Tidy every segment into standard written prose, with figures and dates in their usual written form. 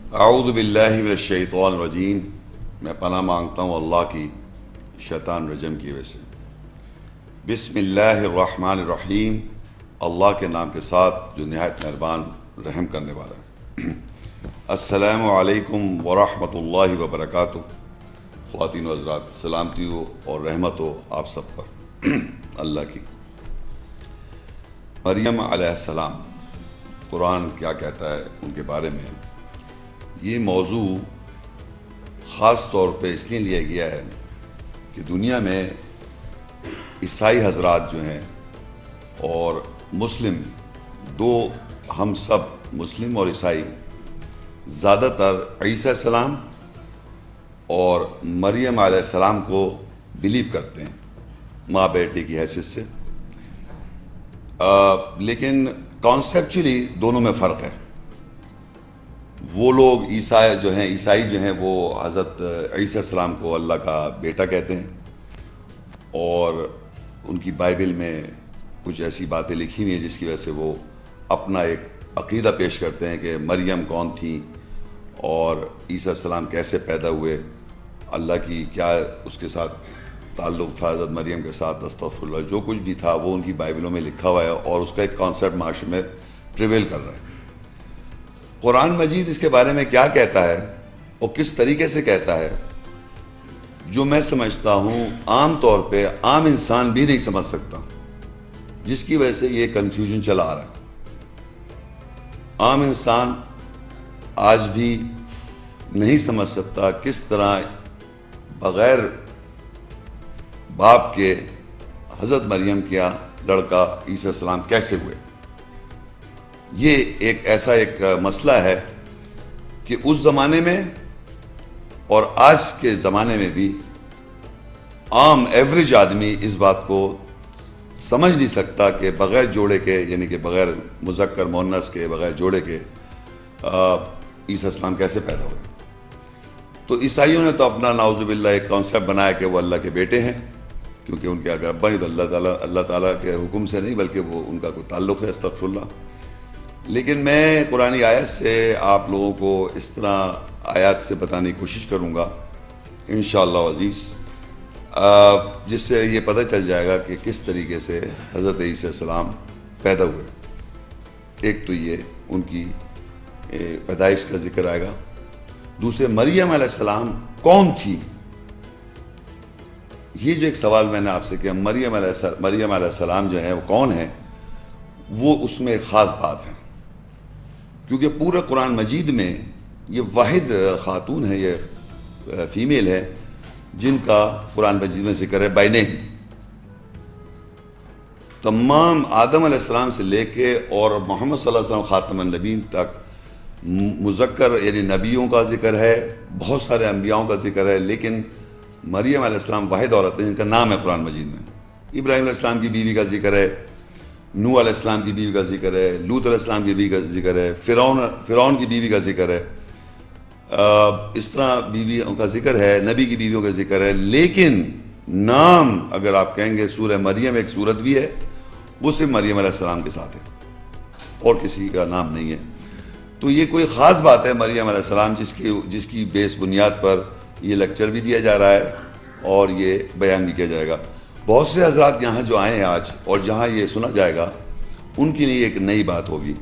اعوذ باللہ من الشیطان الرجیم، میں پناہ مانگتا ہوں اللہ کی شیطان رجم کی وجہ سے۔ بسم اللہ الرحمن الرحیم، اللہ کے نام کے ساتھ جو نہایت مہربان رحم کرنے والا ہے۔ السلام علیکم ورحمۃ اللہ وبرکاتہ۔ خواتین و حضرات، سلامتی ہو اور رحمت ہو آپ سب پر اللہ کی۔ مریم علیہ السلام، قرآن کیا کہتا ہے ان کے بارے میں؟ یہ موضوع خاص طور پہ اس لیے لیا گیا ہے کہ دنیا میں عیسائی حضرات جو ہیں اور مسلم، دو ہم سب مسلم اور عیسائی زیادہ تر عیسیٰ السلام اور مریم علیہ السلام کو بلیو کرتے ہیں ماں بیٹے کی حیثیت سے، لیکن کانسیپچولی دونوں میں فرق ہے۔ وہ لوگ عیسائی جو ہیں وہ حضرت عیسیٰ السلام کو اللہ کا بیٹا کہتے ہیں، اور ان کی بائبل میں کچھ ایسی باتیں لکھی ہوئی ہیں جس کی وجہ سے وہ اپنا ایک عقیدہ پیش کرتے ہیں کہ مریم کون تھی اور عیسیٰ السلام کیسے پیدا ہوئے، اللہ کی کیا اس کے ساتھ تعلق تھا، حضرت مریم کے ساتھ، استغفر اللہ، جو کچھ بھی تھا وہ ان کی بائبلوں میں لکھا ہوا ہے، اور اس کا ایک کانسیپٹ معاشرے میں پریویل کر رہا ہے۔ قرآن مجید اس کے بارے میں کیا کہتا ہے اور کس طریقے سے کہتا ہے، جو میں سمجھتا ہوں عام طور پہ عام انسان بھی نہیں سمجھ سکتا، جس کی وجہ سے یہ کنفیوژن چلا آ رہا ہے۔ عام انسان آج بھی نہیں سمجھ سکتا کس طرح بغیر باپ کے حضرت مریم کیا لڑکا عیسیٰ السلام کیسے ہوئے۔ یہ ایک مسئلہ ہے کہ اس زمانے میں اور آج کے زمانے میں بھی عام ایوریج آدمی اس بات کو سمجھ نہیں سکتا کہ بغیر جوڑے کے، یعنی کہ بغیر مذکر مؤنث کے، بغیر جوڑے کے عیسیٰ السلام کیسے پیدا ہوئے۔ تو عیسائیوں نے تو اپنا نعوذ باللہ ایک کانسیپٹ بنایا کہ وہ اللہ کے بیٹے ہیں، کیونکہ ان کے اگر ابا نہیں تو اللہ تعالیٰ کے حکم سے نہیں، بلکہ وہ ان کا کوئی تعلق ہے، استغفر اللہ۔ لیکن میں قرآن آیت سے آپ لوگوں کو اس طرح آیات سے بتانے کی کوشش کروں گا انشاءاللہ عزیز، جس سے یہ پتہ چل جائے گا کہ کس طریقے سے حضرت عیسیٰ السلام پیدا ہوئے۔ ایک تو یہ ان کی پیدائش کا ذکر آئے گا، دوسرے مریم علیہ السلام کون تھی۔ یہ جو ایک سوال میں نے آپ سے کیا، مریم علیہ السلام جو ہے وہ کون ہے، وہ اس میں ایک خاص بات ہے، کیونکہ پورے قرآن مجید میں یہ واحد خاتون ہے، یہ فیمیل ہے جن کا قرآن مجید میں ذکر ہے بائی نیم۔ تمام آدم علیہ السلام سے لے کے اور محمد صلی اللہ علیہ وسلم خاتم النبیین تک مذکر یعنی نبیوں کا ذکر ہے، بہت سارے انبیاؤں کا ذکر ہے، لیکن مریم علیہ السلام واحد عورت ہے جن کا نام ہے قرآن مجید میں۔ ابراہیم علیہ السلام کی بیوی کا ذکر ہے، نوح علیہ السلام کی بیوی کا ذکر ہے، لوط علیہ السلام کی بیوی کا ذکر ہے، فرعون کی بیوی کا ذکر ہے، اس طرح بیویوں کا ذکر ہے، نبی کی بیویوں کا ذکر ہے، لیکن نام اگر آپ کہیں گے سورہ مریم ایک سورت بھی ہے، وہ صرف مریم علیہ السلام کے ساتھ ہے اور کسی کا نام نہیں ہے۔ تو یہ کوئی خاص بات ہے مریم علیہ السلام جس کی بیس بنیاد پر یہ لیکچر بھی دیا جا رہا ہے اور یہ بیان بھی کیا جائے گا۔ بہت سے حضرات یہاں جو آئے ہیں آج اور جہاں یہ سنا جائے گا ان کے لیے ایک نئی بات ہوگی،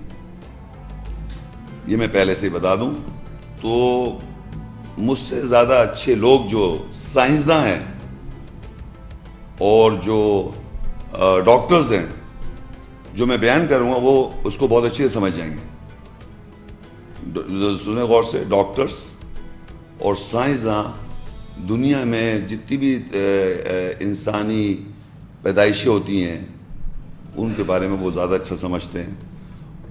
یہ میں پہلے سے بتا دوں۔ تو مجھ سے زیادہ اچھے لوگ جو سائنسداں ہیں اور جو ڈاکٹرز ہیں، جو میں بیان کروں گا وہ اس کو بہت اچھے سے سمجھ جائیں گے۔ سنیں غور سے، ڈاکٹرز اور سائنسداں دنیا میں جتنی بھی انسانی پیدائشیں ہوتی ہیں ان کے بارے میں وہ زیادہ اچھا سمجھتے ہیں،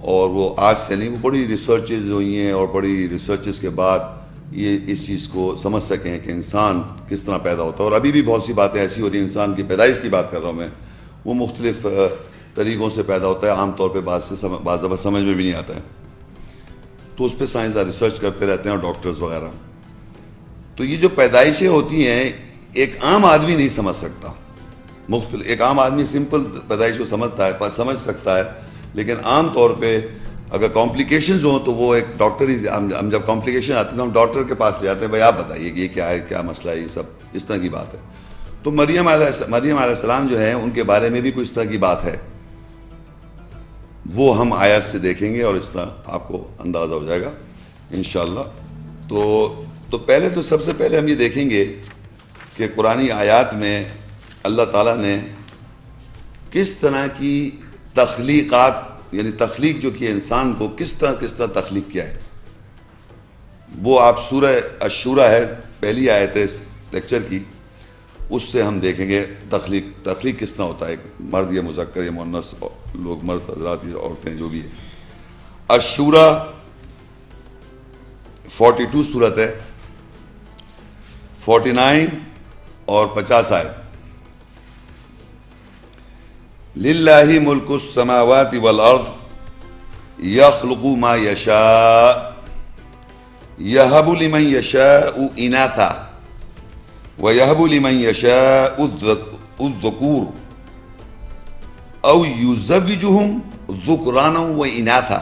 اور وہ آج سے نہیں، وہ بڑی ریسرچز ہوئی ہیں اور بڑی ریسرچز کے بعد یہ اس چیز کو سمجھ سکیں کہ انسان کس طرح پیدا ہوتا ہے۔ اور ابھی بھی بہت سی باتیں ایسی ہوتی ہیں، انسان کی پیدائش کی بات کر رہا ہوں میں، وہ مختلف طریقوں سے پیدا ہوتا ہے، عام طور پہ بعض دفعہ سمجھ میں بھی نہیں آتا ہے، تو اس پہ سائنسداں ریسرچ کرتے رہتے ہیں اور ڈاکٹرز وغیرہ۔ تو یہ جو پیدائشیں ہوتی ہیں ایک عام آدمی نہیں سمجھ سکتا، ایک عام آدمی سمپل پیدائش کو سمجھ سکتا ہے، لیکن عام طور پہ اگر کمپلیکیشنز ہوں تو وہ ایک ڈاکٹر ہی، ہم جب کمپلیکیشن آتے ہیں تو ہم ڈاکٹر کے پاس لے جاتے ہیں، بھائی آپ بتائیے کہ یہ کیا ہے، کیا مسئلہ ہے، یہ سب اس طرح کی بات ہے. تو مریم علیہ السلام جو ہیں ان کے بارے میں بھی کوئی اس طرح کی بات ہے، وہ ہم آیات سے دیکھیں گے اور اس طرح آپ کو اندازہ ہو جائے گا انشاءاللہ. تو پہلے تو سب سے پہلے ہم یہ دیکھیں گے کہ قرآنی آیات میں اللہ تعالیٰ نے کس طرح کی تخلیقات، یعنی تخلیق جو کی انسان کو کس طرح تخلیق کیا ہے. وہ آپ سورہ الشورى ہے، پہلی آیت ہے اس لیکچر کی، اس سے ہم دیکھیں گے تخلیق کس طرح ہوتا ہے، مرد یا مذکر یا مؤنث، لوگ مرد حضرات یا عورتیں جو بھی ہے. الشورى 42 سورت ہے، 49 اور 50 آیت. للہ ملک السماوات والارض یخلق ما یشاء یہب لمن یشاء اناثا ویہب لمن یشاء الذکور او یزوجہم ذکرانا واناثا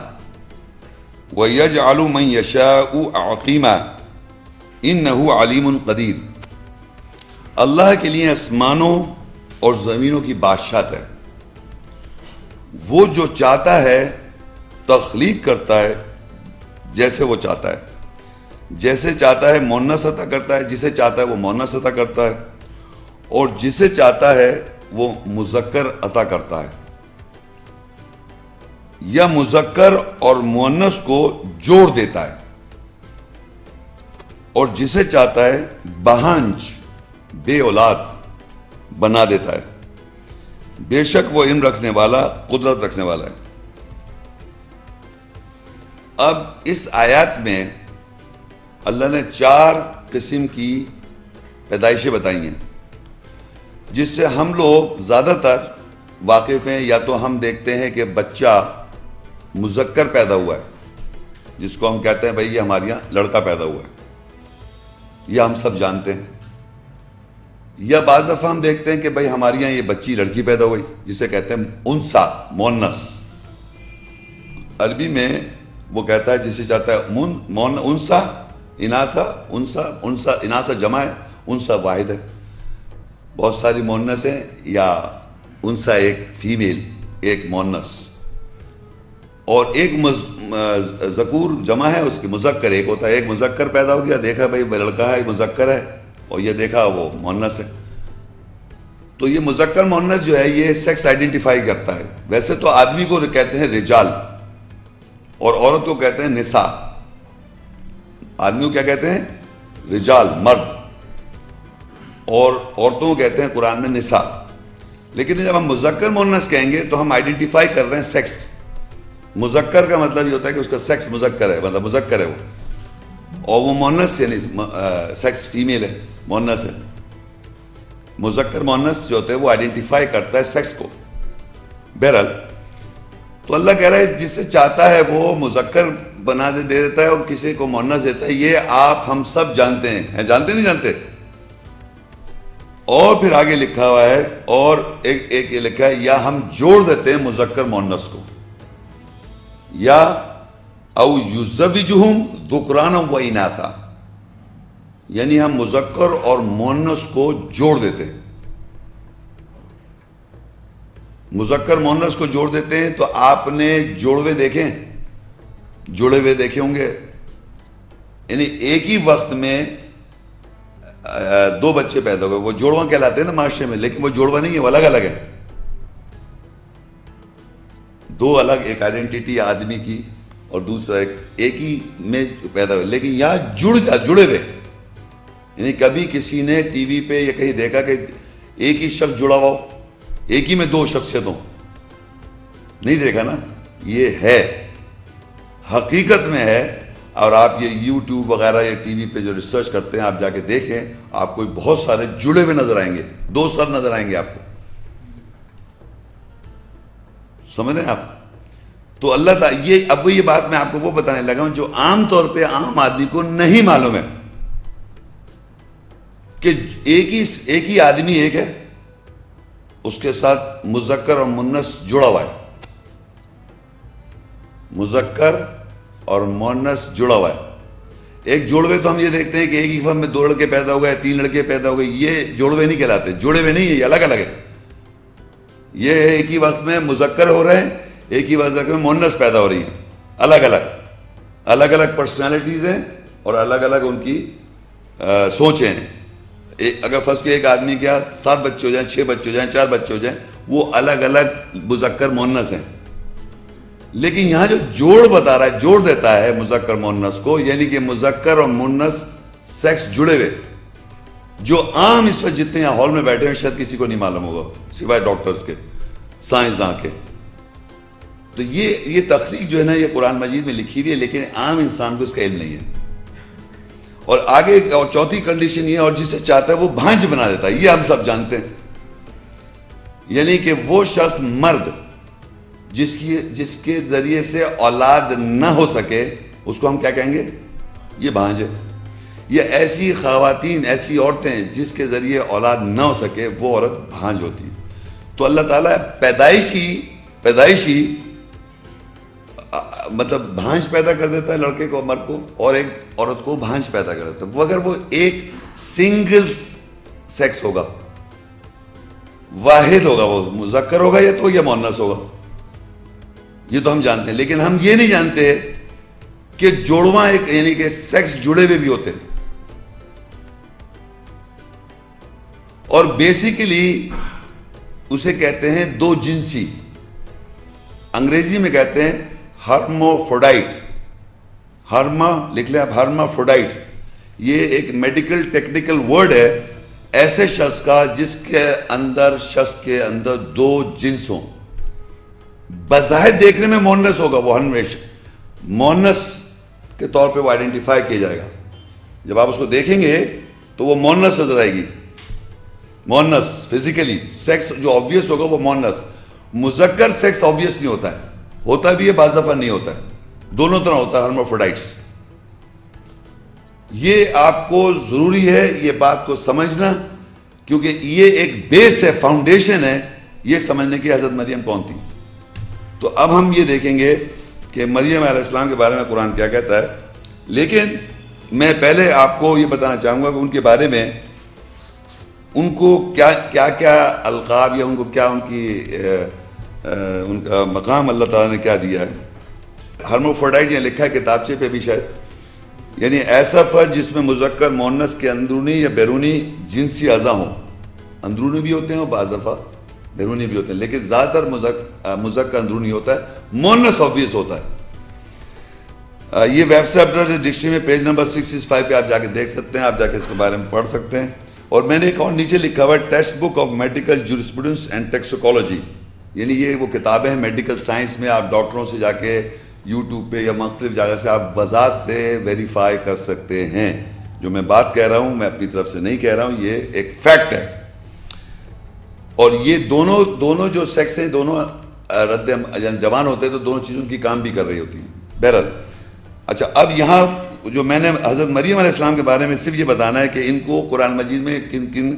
ویجعل من یشاء عقیما انہ علیم قدیر. اللہ کے لیے آسمانوں اور زمینوں کی بادشاہت ہے، وہ جو چاہتا ہے تخلیق کرتا ہے جیسے وہ چاہتا ہے، جیسے چاہتا ہے مؤنث عطا کرتا ہے، جسے چاہتا ہے وہ مؤنث عطا کرتا ہے، اور جسے چاہتا ہے وہ مذکر عطا کرتا ہے، یا مذکر اور مؤنث کو جوڑ دیتا ہے، اور جسے چاہتا ہے بہانج بے اولاد بنا دیتا ہے. بے شک وہ علم رکھنے والا، قدرت رکھنے والا ہے. اب اس آیات میں اللہ نے 4 قسم کی پیدائشیں بتائی ہیں جس سے ہم لوگ زیادہ تر واقف ہیں. یا تو ہم دیکھتے ہیں کہ بچہ مذکر پیدا ہوا ہے، جس کو ہم کہتے ہیں بھئی یہ ہمارے یہاں لڑکا پیدا ہوا ہے، یہ ہم سب جانتے ہیں. یا بعض دفعہ ہم دیکھتے ہیں کہ بھئی ہمارے یہاں یہ بچی لڑکی پیدا ہوئی، جسے کہتے ہیں انسا، مؤنث. عربی میں وہ کہتا ہے جسے چاہتا ہے انسا، اناسا، انسا اناسا جمع ہے، انسا واحد ہے. بہت ساری مؤنث ہیں، یا انسا ایک فیمیل، ایک مؤنث، اور ایک ذکور جمع ہے، اس کی مذکر ایک ہوتا ہے. ایک مذکر پیدا ہو گیا، دیکھا بھئی لڑکا ہے، مذکر ہے، اور یہ دیکھا وہ مؤنث ہے. تو یہ مذکر مؤنث جو ہے یہ سیکس آئیڈینٹیفائی کرتا ہے. ویسے تو آدمی کو کہتے ہیں رجال اور عورت کو کہتے ہیں نساء. آدمی کو کیا کہتے ہیں؟ رجال، مرد، اور عورتوں کو کہتے ہیں قرآن میں نساء. لیکن جب ہم مذکر مؤنث کہیں گے تو ہم آئیڈینٹیفائی کر رہے ہیں سیکس. مذکر کا مطلب یہ ہوتا ہے کہ اس کا سیکس مذکر ہے، مطلب مذکر ہے وہ، اور وہ مؤنث یعنی سیکس فیمیل ہے، مؤنث ہے. مذکر مؤنث جو ہوتے ہیں وہ آئیڈینٹیفائی کرتا ہے سیکس کو. بہرحال تو اللہ کہہ رہا ہے جسے چاہتا ہے وہ مذکر بنا دے دیتا ہے اور کسی کو مؤنث دیتا ہے. یہ آپ ہم سب جانتے ہیں، جانتے نہیں جانتے؟ اور پھر آگے لکھا ہوا ہے، اور ایک یہ لکھا ہے یا ہم جوڑ دیتے ہیں مذکر مؤنث کو، یا او یزوجہم ذکرانا و اناثا، یعنی ہم مذکر اور مؤنث کو جوڑ دیتے ہیں. مذکر مؤنث کو جوڑ دیتے ہیں. تو آپ نے جوڑوے دیکھیں، جوڑے ہوئے دیکھے ہوں گے، یعنی ایک ہی وقت میں 2 بچے پیدا ہوئے، وہ جوڑواں کہلاتے ہیں نا معاشرے میں، لیکن وہ جوڑواں نہیں ہے، وہ الگ الگ ہے. 2 الگ، ایک آئیڈینٹی آدمی کی اور دوسرا ایک ہی میں پیدا ہوئے، لیکن یہاں جڑے ہوئے. یعنی کبھی کسی نے ٹی وی پہ یا کہیں دیکھا کہ ایک ہی شخص جڑا ہوا ہو، ایک ہی میں 2 شخصیت ہوں؟ نہیں دیکھا نا. یہ ہے، حقیقت میں ہے. اور آپ یہ یوٹیوب وغیرہ یا ٹی وی پہ جو ریسرچ کرتے ہیں، آپ جا کے دیکھیں، آپ کو بہت سارے جڑے ہوئے نظر آئیں گے، 2 سر نظر آئیں گے آپ کو. سمجھ رہے ہیں آپ؟ تو اللہ تعالیٰ اب یہ بات میں آپ کو وہ بتانے لگا ہوں جو عام طور پہ عام آدمی کو نہیں معلوم ہے، کہ ایک ہی آدمی ایک ہے، اس کے ساتھ مذکر اور مؤنث جڑا ہوا ہے. مذکر اور مؤنث جڑا ہوا ہے. ایک جوڑوے تو ہم یہ دیکھتے ہیں کہ ایک ہی وقت میں 2 لڑکے پیدا ہو گئے, 3 لڑکے پیدا ہو گئے, یہ جوڑوے نہیں کہلاتے, جڑے ہوئے نہیں ہیں, یہ الگ الگ ہے. یہ ایک ہی وقت میں مذکر ہو رہے ہیں, ایک ہی وقت میں مؤنث پیدا ہو رہی ہیں, الگ الگ پرسنالٹیز ہیں اور الگ الگ ان کی سوچیں ہیں. اگر فرض کیا ایک آدمی کیا 7 بچے ہو جائیں, 6 بچے ہو جائیں, 4 بچے ہو جائیں, وہ الگ الگ مذکر مؤنث ہیں. لیکن یہاں جو جوڑ بتا رہا ہے, جوڑ دیتا ہے مذکر مؤنث کو, یعنی کہ مذکر اور مؤنث سیکس جڑے ہوئے, جو عام اس وقت جتنے یہاں ہال میں بیٹھے ہیں شاید کسی کو نہیں معلوم ہوگا سوائے ڈاکٹرز کے, سائنسداں کے. تو یہ تخلیق جو ہے نا یہ قرآن مجید میں لکھی ہوئی ہے, لیکن عام انسان کو اس کا علم نہیں ہے. اور آگے اور چوتھی کنڈیشن یہ ہے, اور جسے چاہتا ہے وہ بھانج بنا دیتا ہے, یہ ہم سب جانتے ہیں. یعنی کہ وہ شخص مرد جس کے ذریعے سے اولاد نہ ہو سکے اس کو ہم کیا کہیں گے؟ یہ بھانج ہے. یہ ایسی خواتین, ایسی عورتیں جس کے ذریعے اولاد نہ ہو سکے وہ عورت بھانج ہوتی ہے. تو اللہ تعالیٰ پیدائشی مطلب بھانج پیدا کر دیتا ہے لڑکے کو, مرد کو, اور ایک عورت کو بھانج پیدا کر دیتا ہے. وہ اگر وہ ایک سنگل سیکس ہوگا, واحد ہوگا, وہ مذکر ہوگا یا مؤنث ہوگا, یہ تو ہم جانتے ہیں. لیکن ہم یہ نہیں جانتے کہ جوڑواں ایک یعنی کہ سیکس جڑے ہوئے بھی ہوتے ہیں. اور بیسیکلی اسے کہتے ہیں دو جنسی, انگریزی میں کہتے ہیں ہرموفروڈائٹ. ہرما لکھ لیں آپ, ہرمافروڈائٹ. یہ ایک میڈیکل ٹیکنیکل ورڈ ہے ایسے شخص کا جس کے اندر 2 جنس ہوں. بظاہر دیکھنے میں مؤنث ہوگا, وہ ہمیشہ مؤنث کے طور پہ وہ آئیڈینٹیفائی کیا جائے گا. جب آپ اس کو دیکھیں گے تو وہ مؤنث نظر آئے گی, مؤنث فزیکلی. سیکس جو آبویس ہوگا وہ مؤنث. مذکر سیکس آبویس نہیں ہوتا ہے, ہوتا بھی ہے بعض دفعہ نہیں ہوتا ہے, دونوں طرح ہوتا ہے ہرمافروڈائٹس. یہ آپ کو ضروری ہے یہ بات کو سمجھنا, کیونکہ یہ ایک بیس ہے, فاؤنڈیشن ہے یہ سمجھنے کی حضرت مریم کون تھی. تو اب ہم یہ دیکھیں گے کہ مریم علیہ السلام کے بارے میں قرآن کیا کہتا ہے. لیکن میں پہلے آپ کو یہ بتانا چاہوں گا کہ ان کے بارے میں ان کو کیا القاب یا ان کو کیا ان کا مقام اللہ تعالیٰ نے کیا دیا ہے. ہرموفروڈائٹ یہ لکھا ہے کتابچے پہ بھی شاید, یعنی ایسا فرد جس میں مذکر مؤنث کے اندرونی یا بیرونی جنسی اعضاء ہوں. اندرونی بھی ہوتے ہیں اور بعض دفعہ بیرونی بھی ہوتے ہیں, لیکن زیادہ تر مذکر اندرونی ہوتا ہے, مؤنث آبویس ہوتا ہے. یہ ویب سائٹ پر ڈکشنری میں پیج نمبر 665 پہ آپ جا کے دیکھ سکتے ہیں, آپ جا کے اس کے بارے میں پڑھ سکتے ہیں. اور میں نے ایک اور نیچے لکھا ہوا ہے text book of medical jurisprudence and toxicology, یعنی یہ وہ کتابیں ہیں میڈیکل سائنس میں, آپ ڈاکٹروں سے جا کے یوٹیوب پہ یا مختلف جگہ سے آپ وضاحت سے ویریفائی کر سکتے ہیں. جو میں بات کہہ رہا ہوں میں اپنی طرف سے نہیں کہہ رہا ہوں, یہ ایک فیکٹ ہے. اور یہ دونوں جو سیکس ہیں دونوں جوان ہوتے ہیں تو دونوں چیزوں کی کام بھی کر رہی ہوتی ہیں. بہرحال اچھا, اب یہاں جو میں نے حضرت مریم علیہ السلام کے بارے میں صرف یہ بتانا ہے کہ ان کو قرآن مجید میں کن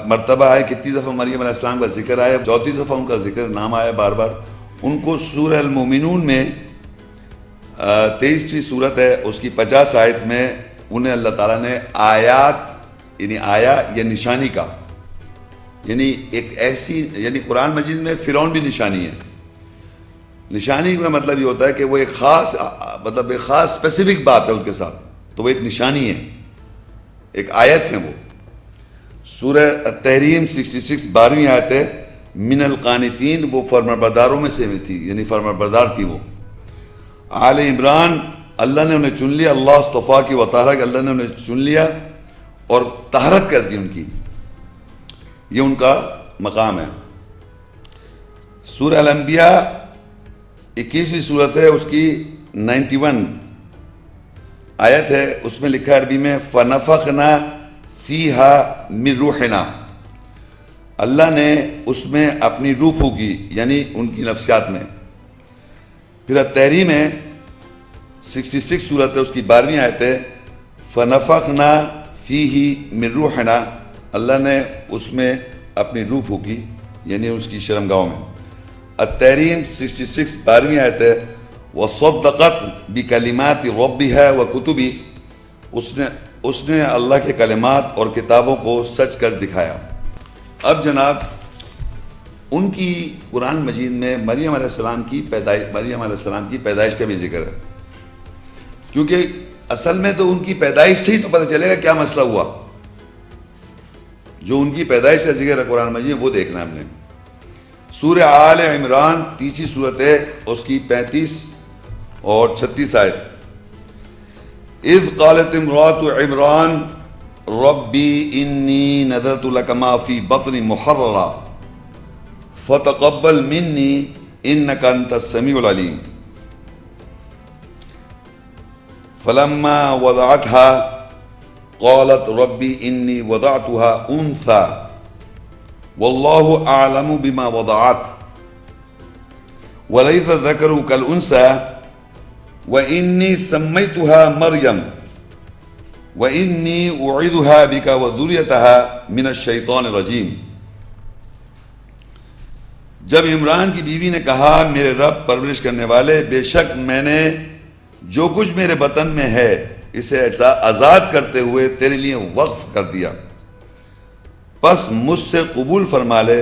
مرتبہ آئے, کتنی دفعہ مریم علیہ السلام کا ذکر آیا. 34 دفعہ ان کا ذکر نام آیا بار بار. ان کو سورہ المومنون میں 23ویں سورت ہے, اس کی 50 آیت میں انہیں اللہ تعالیٰ نے آیات یعنی آیا یا نشانی کا, یعنی ایک ایسی, یعنی قرآن مجید میں فرعون بھی نشانی ہے. نشانی کا مطلب یہ ہوتا ہے کہ وہ ایک خاص اسپیسیفک بات ہے ان کے ساتھ, تو وہ ایک نشانی ہے, ایک آیت ہے. وہ سورہ التحریم 66 12ویں آیت ہے, من القانتین, وہ فرمانبرداروں میں سے تھی, یعنی فرمانبردار تھی وہ. آل عمران, اللہ نے انہیں چن لیا, اللہ اصطفیٰ کی وطہرہ, کہ اللہ نے انہیں چن لیا اور طہارت کر دی ان کی, یہ ان کا مقام ہے. سورہ الانبیاء 21ویں سورت ہے, اس کی 91 آیت ہے, اس میں لکھا ہے عربی میں فنفخنا فیہا من روحنا, اللہ نے اس میں اپنی روح پھونکی, یعنی ان کی نفسیات میں. پھر التحریم ہے 66 سورت ہے, اس کی 12ویں آیت ہے فنفخنا فیہ من روحنا, اللہ نے اس میں اپنی روح پھونکی, یعنی اس کی شرمگاہوں میں. التحریم 66 12ویں آیت ہے وصدقت بکلمات ربها وکتبہ، اس نے اللہ کے کلمات اور کتابوں کو سچ کر دکھایا۔ اب جناب ان کی قرآن مجید میں مریم علیہ السلام کی پیدائش کا بھی ذکر ہے، کیونکہ اصل میں تو ان کی پیدائش سے ہی تو پتہ چلے گا کیا مسئلہ ہوا۔ جو ان کی پیدائش کا ذکر ہے قرآن مجید وہ دیکھنا ہم نے۔ سورہ آل عمران 30 سورت ہے، اس کی 35 اور 36 آیت۔ اذ قالت امرأۃ عمران ربی انی نذرت لک ما فی بطنی محررا فتقبل منی انک انت السمیع العلیم فلما وضعتها قالت ربی انی وضعتها انثى واللہ اعلم بما وضعت وليس الذکر کالانثى وإني سميتها مريم وإني أعيذها بك وذريتها من الشيطان الرجيم۔ جب عمران کی بیوی نے کہا میرے رب پرورش کرنے والے، بے شک میں نے جو کچھ میرے بطن میں ہے اسے ایسا آزاد کرتے ہوئے تیرے لیے وقف کر دیا، پس مجھ سے قبول فرما لے،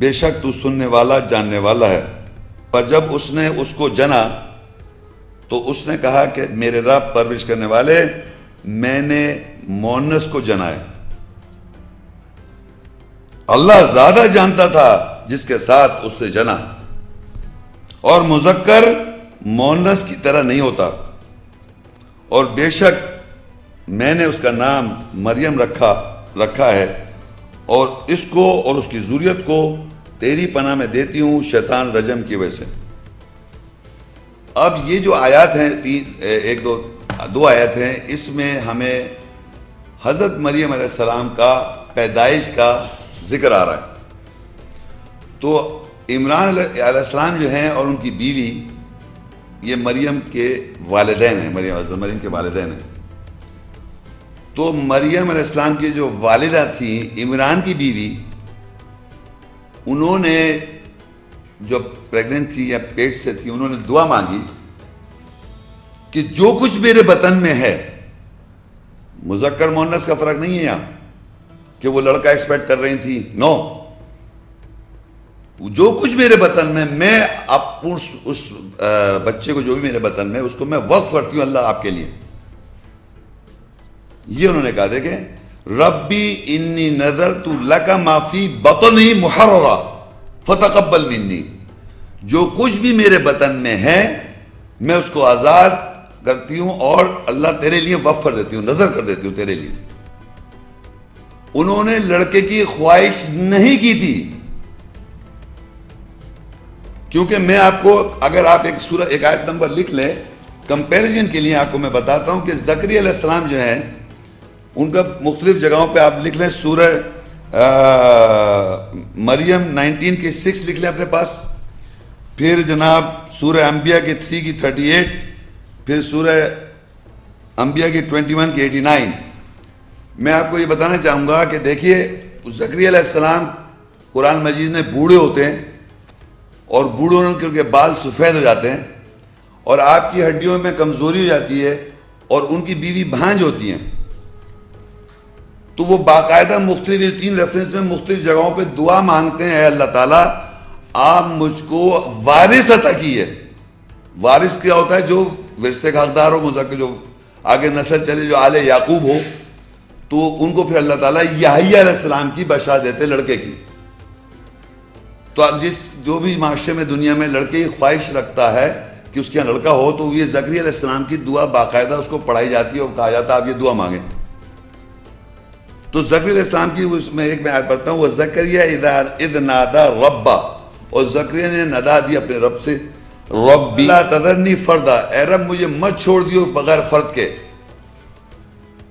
بے شک تو سننے والا جاننے والا ہے۔ پر جب اس نے اس کو جنا تو اس نے کہا کہ میرے رب پرورش کرنے والے، میں نے مونس کو جنا ہے۔ اللہ زیادہ جانتا تھا جس کے ساتھ اس سے جنا، اور مذکر مونس کی طرح نہیں ہوتا، اور بے شک میں نے اس کا نام مریم رکھا ہے، اور اس کو اور اس کی ذریت کو تیری پناہ میں دیتی ہوں شیطان رجم کی وجہ سے۔ اب یہ جو آیات ہیں دو آیات ہیں، اس میں ہمیں حضرت مریم علیہ السلام کا پیدائش کا ذکر آ رہا ہے۔ تو عمران علیہ السلام جو ہیں اور ان کی بیوی، یہ مریم کے والدین ہیں، مریم کے والدین ہیں۔ تو مریم علیہ السلام کی جو والدہ تھیں، عمران کی بیوی، انہوں نے جو پریگننٹ تھی یا پیٹ سے تھی، انہوں نے دعا مانگی کہ جو کچھ میرے بطن میں ہے، مذکر مؤنث کا فرق نہیں ہے یہاں کہ وہ لڑکا ایکسپیکٹ کر رہی تھی، نو، جو کچھ میرے بطن میں اس بچے کو جو بھی میرے بطن میں، اس کو میں وقف کرتی ہوں اللہ آپ کے لیے۔ یہ انہوں نے کہا دیکھیں، ربی انی نذرت لک ما فی بطنی محررا فتقبل منی، جو کچھ بھی میرے بطن میں ہے میں اس کو آزاد کرتی ہوں اور اللہ تیرے لیے وقف کر دیتی ہوں، نظر کر دیتی ہوں تیرے لیے۔ انہوں نے لڑکے کی خواہش نہیں کی تھی، کیونکہ میں آپ کو، اگر آپ ایک آیت نمبر لکھ لیں کمپیریزن کے لیے، آپ کو میں بتاتا ہوں کہ زکریا علیہ السلام جو ہیں ان کا مختلف جگہوں پہ آپ لکھ لیں، سورہ مریم 19 کی 6 لکھ لیں اپنے پاس، پھر جناب سورہ انبیاء کی 3 کی 38، پھر سورہ انبیاء کی 21 کی 89۔ میں آپ کو یہ بتانا چاہوں گا کہ دیکھیے زکریا علیہ السلام قرآن مجید میں بوڑھے ہوتے ہیں، اور بوڑھوں کے بال سفید ہو جاتے ہیں، اور آپ کی ہڈیوں میں کمزوری ہو جاتی ہے، اور ان کی بیوی بھانج ہوتی ہیں، تو وہ باقاعدہ مختلف 3 ریفرنس میں مختلف جگہوں پہ دعا مانگتے ہیں، اے اللہ تعالیٰ آپ مجھ کو وارث عطا کیے۔ وارث کیا ہوتا ہے؟ جو ورثے کا حقدار ہو، مذکر جو آگے نسل چلے، جو آل یعقوب ہو، تو ان کو پھر اللہ تعالیٰ یحییٰ علیہ السلام کی بشارت دیتے لڑکے کی۔ تو جو بھی معاشرے میں دنیا میں لڑکے کی خواہش رکھتا ہے کہ اس کے یہاں لڑکا ہو، تو یہ زکریا علیہ السلام کی دعا باقاعدہ اس کو پڑھائی جاتی ہے اور کہا جاتا ہے آپ یہ دعا مانگیں۔ تو زکریا علیہ السلام کی اس میں ایک میں آیت پڑھتا ہوں، وَزَكَرِيَّا اِذْ نَادَى رَبَّا، اور زکریا نے ندا دی اپنے رب سے، رَبِّ لَا تَذَرْنِي فَرْدًا، اے رب مجھے مت چھوڑ دیو بغیر فرد کے،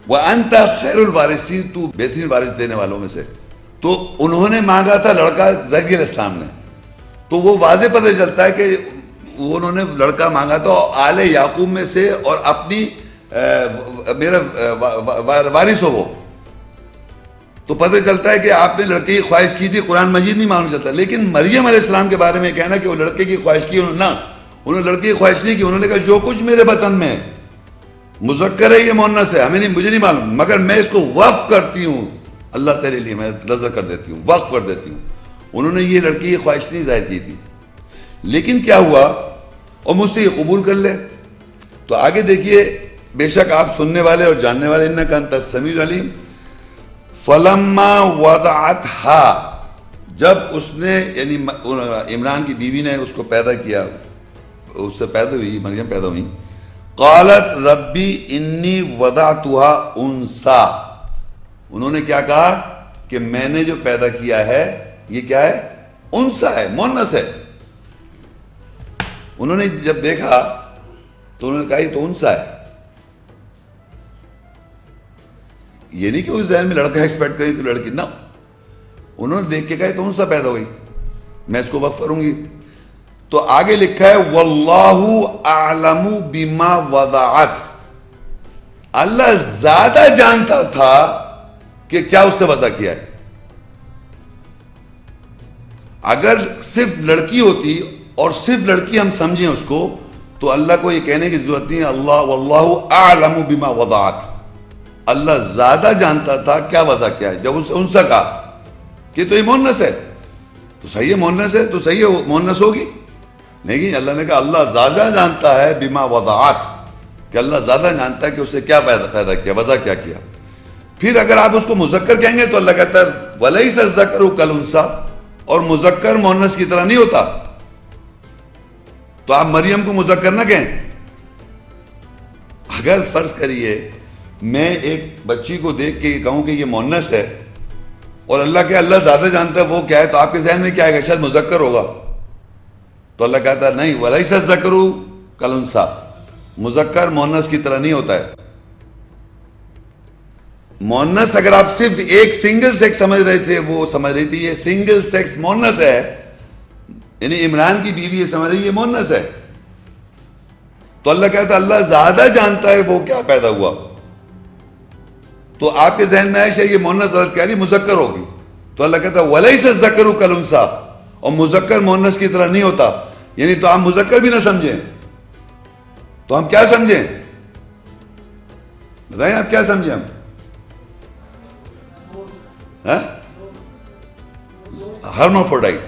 وَأَنْتَ خَيْرُ الْوَارِثِينَ، تو بہترین وارث دینے والوں میں سے۔ تو انہوں نے مانگا تھا لڑکا زکریا علیہ السلام نے، تو وہ واضح پتہ چلتا ہے کہ انہوں نے لڑکا مانگا تھا آل یعقوب میں سے، اور اپنی میرا وارث ہو وہ، تو پتہ چلتا ہے کہ آپ نے لڑکے کی خواہش کی تھی، قرآن مجید نہیں معلوم چلتا۔ لیکن مریم علیہ السلام کے بارے میں کہنا کہ وہ لڑکے کی خواہش کی، نہ، انہوں نے لڑکی کی خواہش نہیں کی, انہوں نے کہا جو کچھ میرے بطن میں مذکر ہے یہ مؤنث ہے, مجھے نہیں معلوم, مگر میں اس کو وقف کرتی ہوں اللہ تیرے لیے, میں نظر کر دیتی ہوں, وقف کر دیتی ہوں. انہوں نے یہ لڑکی کی خواہش نہیں ظاہر کی تھی. لیکن کیا ہوا, اور مجھ سے یہ قبول کر لے. تو آگے دیکھیے, بے شک آپ سننے والے اور جاننے والے, انکا انت السمیع العلیم. فلما وضعتها, جب اس نے یعنی عمران کی بیوی نے اس کو پیدا کیا, اس سے پیدا ہوئی, مریم پیدا ہوئی, قالت ربی انی وضعتها انسا, انہوں نے کیا کہا کہ میں نے جو پیدا کیا ہے یہ کیا ہے, انسا ہے, مؤنث ہے. انہوں نے جب دیکھا تو انہوں نے کہا یہ تو انسا ہے. یہ نہیں کہ اس ذہن میں لڑکا ایکسپیکٹ کری تو لڑکی, نہ, انہوں نے دیکھ کے کہا یہ تو انسا پیدا ہوئی, میں اس کو وقف کروں گی. تو آگے لکھا ہے واللہ اعلم بما وضعت, اللہ زیادہ جانتا تھا کہ کیا اس سے وضع کیا ہے. اگر صرف لڑکی ہوتی اور صرف لڑکی ہم سمجھیں اس کو, تو اللہ کو یہ کہنے کی ضرورت نہیں, اللہ واللہ اعلم بما وضعت, اللہ زیادہ جانتا تھا کیا وضع کیا ہے. جب ان سے کہا کہ تو یہ مؤنث ہے, تو صحیح ہے مؤنث ہے, تو صحیح ہے مؤنث ہوگی. نہیں, اللہ نے کہا اللہ زیادہ جانتا ہے بما وضعت, کہ اللہ زیادہ جانتا ہے کہ اسے کیا پیدا کیا, وضع کیا کیا. پھر اگر آپ اس کو مذکر کہیں گے تو اللہ کہتا ہے وَلَيْسَ الذَّكَرُ كَالْأُنثَىٰ, اور مذکر مؤنث کی طرح نہیں ہوتا. تو آپ مریم کو مذکر نہ کہیں. اگر فرض کریے میں ایک بچی کو دیکھ کے کہوں کہ یہ مؤنث ہے, اور اللہ کہ اللہ زیادہ جانتا ہے وہ کیا ہے, تو آپ کے ذہن میں کیا آئے گا, شاید مذکر ہوگا. تو اللہ کہتا ہے نہیں, وَلَيْسَ الذَّكَرُ كَالْأُنثَىٰ, مذکر مؤنث کی طرح نہیں ہوتا ہے. مؤنث اگر آپ صرف ایک سنگل سیکس سمجھ رہے تھے, وہ سمجھ رہی تھی یہ سنگل سیکس مؤنث ہے, یعنی عمران کی بیوی یہ سمجھ رہی یہ مؤنث ہے, تو اللہ کہتا ہے اللہ زیادہ جانتا ہے وہ کیا پیدا ہوا. تو آپ کے ذہن میں آئے شاید یہ مؤنث حضرت کہہ رہی مذکر ہوگی, تو اللہ کہتا ہے وَلَيْسَ الذَّكَرُ كَالْأُنثَىٰ, اور مذکر مؤنث کی طرح نہیں ہوتا. یعنی تو آپ مذکر بھی نہ سمجھیں, تو ہم کیا سمجھیں, بتائیں آپ کیا سمجھیں ہم, ہرمافروڈائٹ,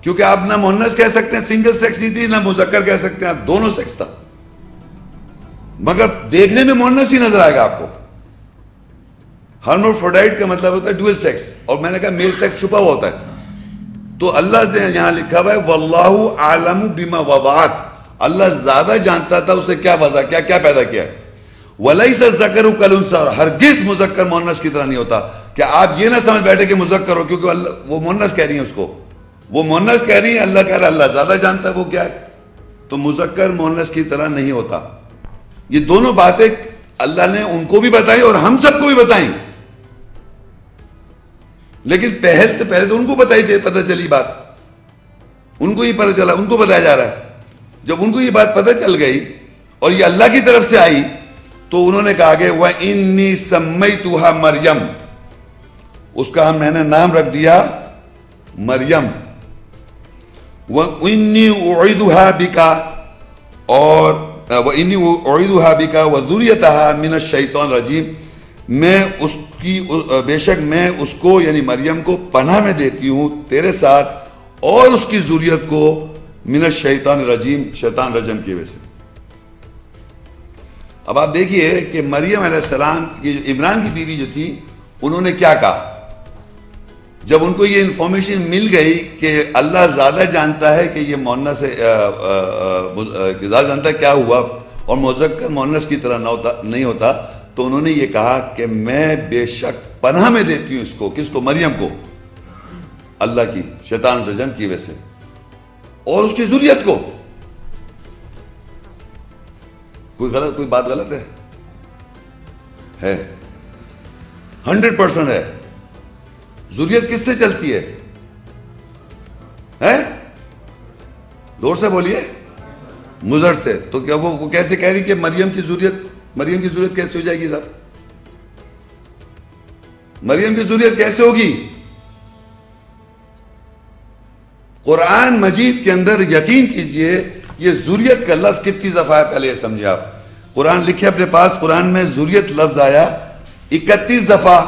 کیونکہ آپ نہ مؤنث کہہ سکتے ہیں, سنگل سیکس نہیں تھی, نہ مذکر کہہ سکتے ہیں, آپ دونوں سیکس تھا, مگر دیکھنے میں مؤنث ہی نظر آئے گا آپ کو. ہرمافروڈائٹ کا مطلب ہوتا ہے ڈوئل سیکس, اور میں نے کہا میل سیکس چھپا ہوا ہوتا ہے. تو اللہ نے یہاں لکھا ہوا ہے واللہ اعلم بما وضعت, اللہ زیادہ جانتا تھا اسے کیا وضع کیا, کیا پیدا کیا ہے. وَلَيْسَ الذَّكَرُ كَالْأُنثَىٰ, ہرگز مذکر مؤنث کی طرح نہیں ہوتا. کہ آپ یہ نہ سمجھ بیٹھے کہ مذکر ہو, کیونکہ اللہ وہ مؤنث کہہ رہی ہیں اس کو, وہ مؤنث کہہ رہی ہیں, اللہ کہہ رہا ہے اللہ زیادہ جانتا ہے وہ کیا ہے. تو مذکر مؤنث کی طرح نہیں ہوتا. یہ دونوں باتیں اللہ نے ان کو بھی بتائی اور ہم سب کو بھی بتائیں, لیکن پہلے تو ان کو پتہ چلی بات, ان کو ہی پتہ چلا, ان کو بتایا جا رہا ہے. جب ان کو یہ بات پتہ چل گئی اور یہ اللہ کی طرف سے آئی, تو انہوں نے کہا کہ وَإِنِّي سَمَّيْتُهَا مَرْيَمْ, اس کا میں نے نام رکھ دیا مریم. وَإِنِّي أُعِيدُهَا بِكَ, اور وَإِنِّي أُعِيدُهَا بِكَ وَذُرِّيَّتَهَا مِنَ الشَّيْطَانِ الرَّجِيمِ, میں اس کی بے شک میں اس کو یعنی مریم کو پناہ میں دیتی ہوں تیرے ساتھ, اور اس کی ذریت کو من الشیطان الرجیم, شیطان رجم کی وجہ سے. اب آپ دیکھیے کہ مریم علیہ السلام کی عمران کی بیوی جو تھی, انہوں نے کیا کہا جب ان کو یہ انفارمیشن مل گئی کہ اللہ زیادہ جانتا ہے کہ یہ مؤنث ہے, زیادہ جانتا ہے کیا ہوا, اور مذکر مؤنث کی طرح نہیں ہوتا. تو انہوں نے یہ کہا کہ میں بے شک پناہ میں دیتی ہوں اس کو, کس کو, مریم کو, اللہ کی شیطان رجم کی وجہ سے, اور اس کی ذریت کو. کوئی بات غلط ہے 100% ہے. ذریت کس سے چلتی ہے, زور سے بولیے, مضر سے. تو کیا وہ کیسے کہہ رہی کہ مریم کی ذریت کیسے ہو جائے گی صاحب, مریم کی ذریت کیسے ہوگی. قرآن مجید کے اندر یقین کیجئے یہ ذریت کا لفظ کتنی دفعہ ہے پہلے یہ سمجھے آپ. قرآن لکھے اپنے پاس, قرآن میں ذریت لفظ آیا 31 دفعہ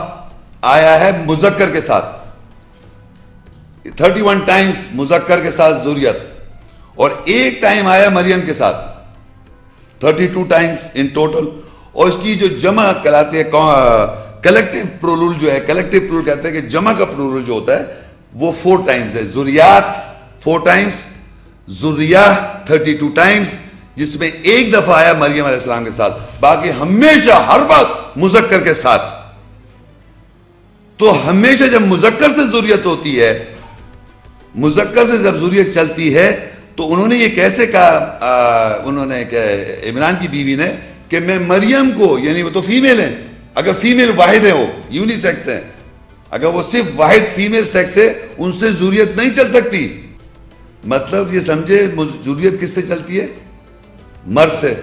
آیا ہے مذکر کے ساتھ, 31 ٹائمز مذکر کے ساتھ ذریت, اور ایک ٹائم آیا مریم کے ساتھ, 32 ٹائمز ان ٹوٹل. اور اس کی جو جمع کہلاتے ہیں کلیکٹیو پرولول جو ہے, کلیکٹیو پرولول کہتے ہیں کہ جمع کا پرولول جو ہوتا ہے وہ 4 ٹائمز ہے. ذریات 4 ٹائمز, ذریہ 32 ٹائمز, جس میں ایک دفعہ آیا مریم علیہ السلام کے ساتھ, باقی ہمیشہ ہر وقت مذکر کے ساتھ. تو ہمیشہ جب مذکر سے ذریت ہوتی ہے, مذکر سے جب ذریت چلتی ہے, تو انہوں نے یہ کیسے کہا, انہوں نے کہ عمران کی بیوی نے کہ میں مریم کو, یعنی وہ تو فیمیل ہیں, اگر فیمیل واحد ہے, وہ یونی سیکس ہے, اگر وہ صرف واحد فیمیل سیکس ہے, ان سے ذریت نہیں چل سکتی. مطلب یہ سمجھے ذریت کس سے چلتی ہے, مرد سے.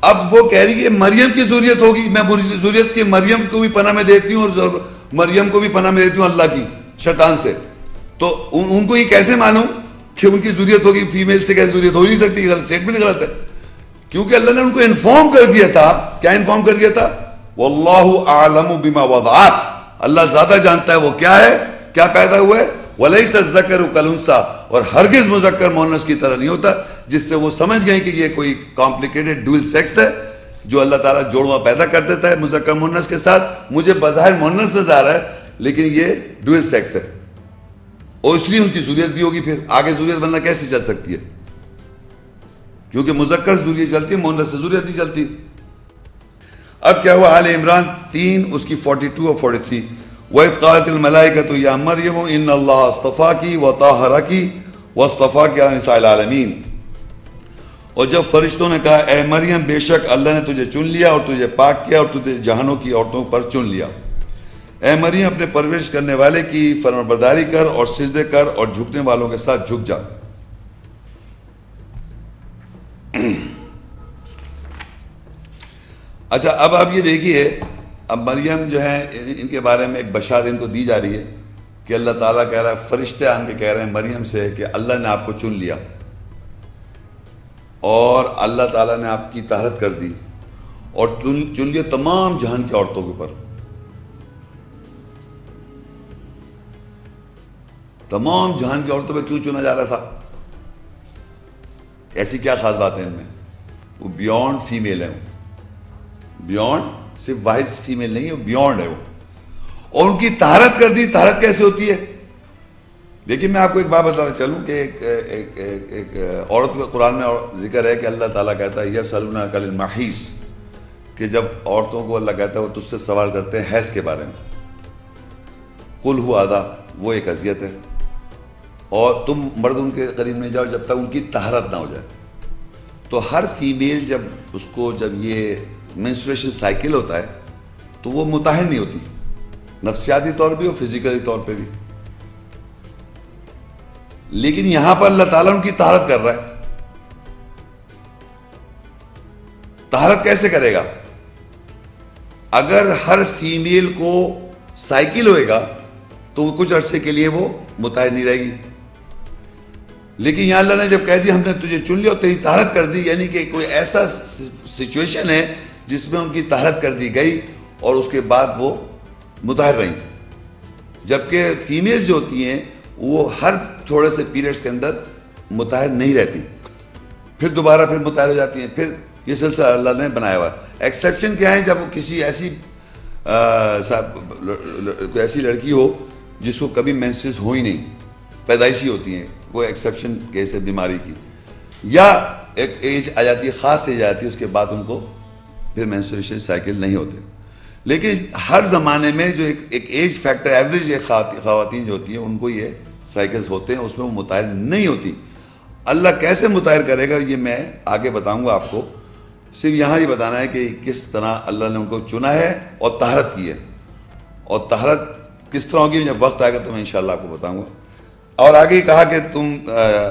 اب وہ کہہ رہی ہے مریم کی ذریت ہوگی, میں ذریت کی مریم کو بھی پناہ میں دیتی ہوں اور مریم کو بھی پناہ میں دیتی ہوں اللہ کی شیطان سے. تو ان کو یہ کیسے مانوں کہ ان کی ذریت ہوگی, فیمیل سے کیسے ذریت ہو نہیں سکتی, اسٹیٹمنٹ غلط ہے. کیونکہ اللہ نے ان کو انفارم کر دیا تھا. کیا انفارم کر دیا تھا؟ واللہ اعلم بما وضعت, اللہ زیادہ جانتا ہے وہ کیا ہے, کیا پیدا ہوا ہے. ولیس الذکر کالانثی, اور ہرگز مذکر مؤنث کی طرح نہیں ہوتا, جس سے وہ سمجھ گئے کہ یہ کوئی کمپلیکیٹڈ ڈوئل سیکس ہے جو اللہ تعالیٰ جوڑواں پیدا کر دیتا ہے مذکر مؤنث کے ساتھ. مجھے بظاہر مؤنث نظر آ رہا ہے لیکن یہ ڈوئل سیکس ہے, اور اس لیے ان کی ذریت بھی ہوگی. پھر آگے ذریت ورنہ کیسے چل سکتی ہے, کیونکہ مذکر سے ذریت چلتی ہے, مؤنث سے ذریت نہیں چلتی. اب کیا ہوا, آل عمران 3 اس کی 42 اور 43. وَإِذْ قَالَتِ الْمَلَائِكَةُ يَا مَرْيَمُ إِنَّ اللَّهَ اصْطَفَاكِ وَطَهَّرَكِ وَاصْطَفَاكِ عَلَى نِسَاءِ الْعَالَمِينَ. اور جب فرشتوں نے کہا اے مریم بے شک اللہ نے تجھے چن لیا اور تجھے پاک کیا اور تجھے جہانوں کی عورتوں پر چن لیا. اے مریم اپنے پرورش کرنے والے کی فرمانبرداری کر اور سجدے کر اور جھکنے والوں کے ساتھ جھک جا. اچھا, اب آپ یہ دیکھیے, اب مریم جو ہے ان کے بارے میں ایک بشارت ان کو دی جا رہی ہے کہ اللہ تعالیٰ کہہ رہا ہے, فرشتے آن کے کہہ رہے ہیں مریم سے کہ اللہ نے آپ کو چن لیا اور اللہ تعالیٰ نے آپ کی طہارت کر دی اور چن لیا تمام جہان کی عورتوں کے اوپر. تمام جہان کی عورتوں پہ کیوں چنا جا رہا تھا؟ ایسی کیا خاص بات ہے ان میں؟ وہ بیونڈ فیمیل ہے, بیونڈ, صرف واحد فیمیل نہیں ہے, وہ بیونڈ ہے وہ, اور ان کی طہارت کر دی. طہارت کیسے ہوتی ہے؟ دیکھیں میں آپ کو ایک بات بتانا چلوں کہ ایک عورت میں قرآن میں ذکر ہے کہ اللہ تعالیٰ کہتا ہے یسألونک عن المحیض, کہ جب عورتوں کو اللہ کہتا ہے وہ تجھ سے سوال کرتے ہیں حیض کے بارے میں, قل هو اذی, وہ ایک اذیت ہے, اور تم مرد ان کے قریب نہیں جاؤ جب تک ان کی طہارت نہ ہو جائے. تو ہر فیمیل جب اس کو جب یہ مینسٹریشن سائیکل ہوتا ہے تو وہ مطہر نہیں ہوتی, نفسیاتی طور پہ اور فزیکلی طور پہ بھی. لیکن یہاں پر اللہ تعالیٰ ان کی طہارت کر رہا ہے. طہارت کیسے کرے گا؟ اگر ہر فیمیل کو سائیکل ہوئے گا تو کچھ عرصے کے لیے وہ مطہر نہیں رہے گی. لیکن یہاں اللہ نے جب کہہ دیا ہم نے تجھے چن لیا اور تیری طہارت کر دی, یعنی کہ کوئی ایسا سچویشن ہے جس میں ان کی طہارت کر دی گئی اور اس کے بعد وہ مطہر رہیں. جبکہ فیمیلز جو ہوتی ہیں وہ ہر تھوڑے سے پیریڈز کے اندر مطہر نہیں رہتی, پھر دوبارہ پھر مطہر ہو جاتی ہیں. پھر یہ سلسلہ اللہ نے بنایا ہوا ہے. ایکسیپشن کیا ہے؟ جب وہ کسی ایسی لڑکی ہو جس کو کبھی مینسز ہو ہی نہیں, پیدائشی ہوتی ہیں, وہ ایکسیپشن کیس ہے بیماری کی, یا ایک ایج آ جاتی ہے, خاص ایج آتی ہے, اس کے بعد ان کو پھر مینسٹریشن سائیکل نہیں ہوتے. لیکن ہر زمانے میں جو ایک ایج فیکٹر ایوریج خواتین جو ہوتی ہیں ان کو یہ سائیکلز ہوتے ہیں, اس میں وہ مطہر نہیں ہوتی. اللہ کیسے مطہر کرے گا یہ میں آگے بتاؤں گا آپ کو. صرف یہاں یہ بتانا ہے کہ کس طرح اللہ نے ان کو چنا ہے اور طہارت کی ہے, اور طہارت کس طرح ہوگی جب وقت آئے گا تو میں انشاءاللہ آپ کو بتاؤں گا. اور آگے کہا کہ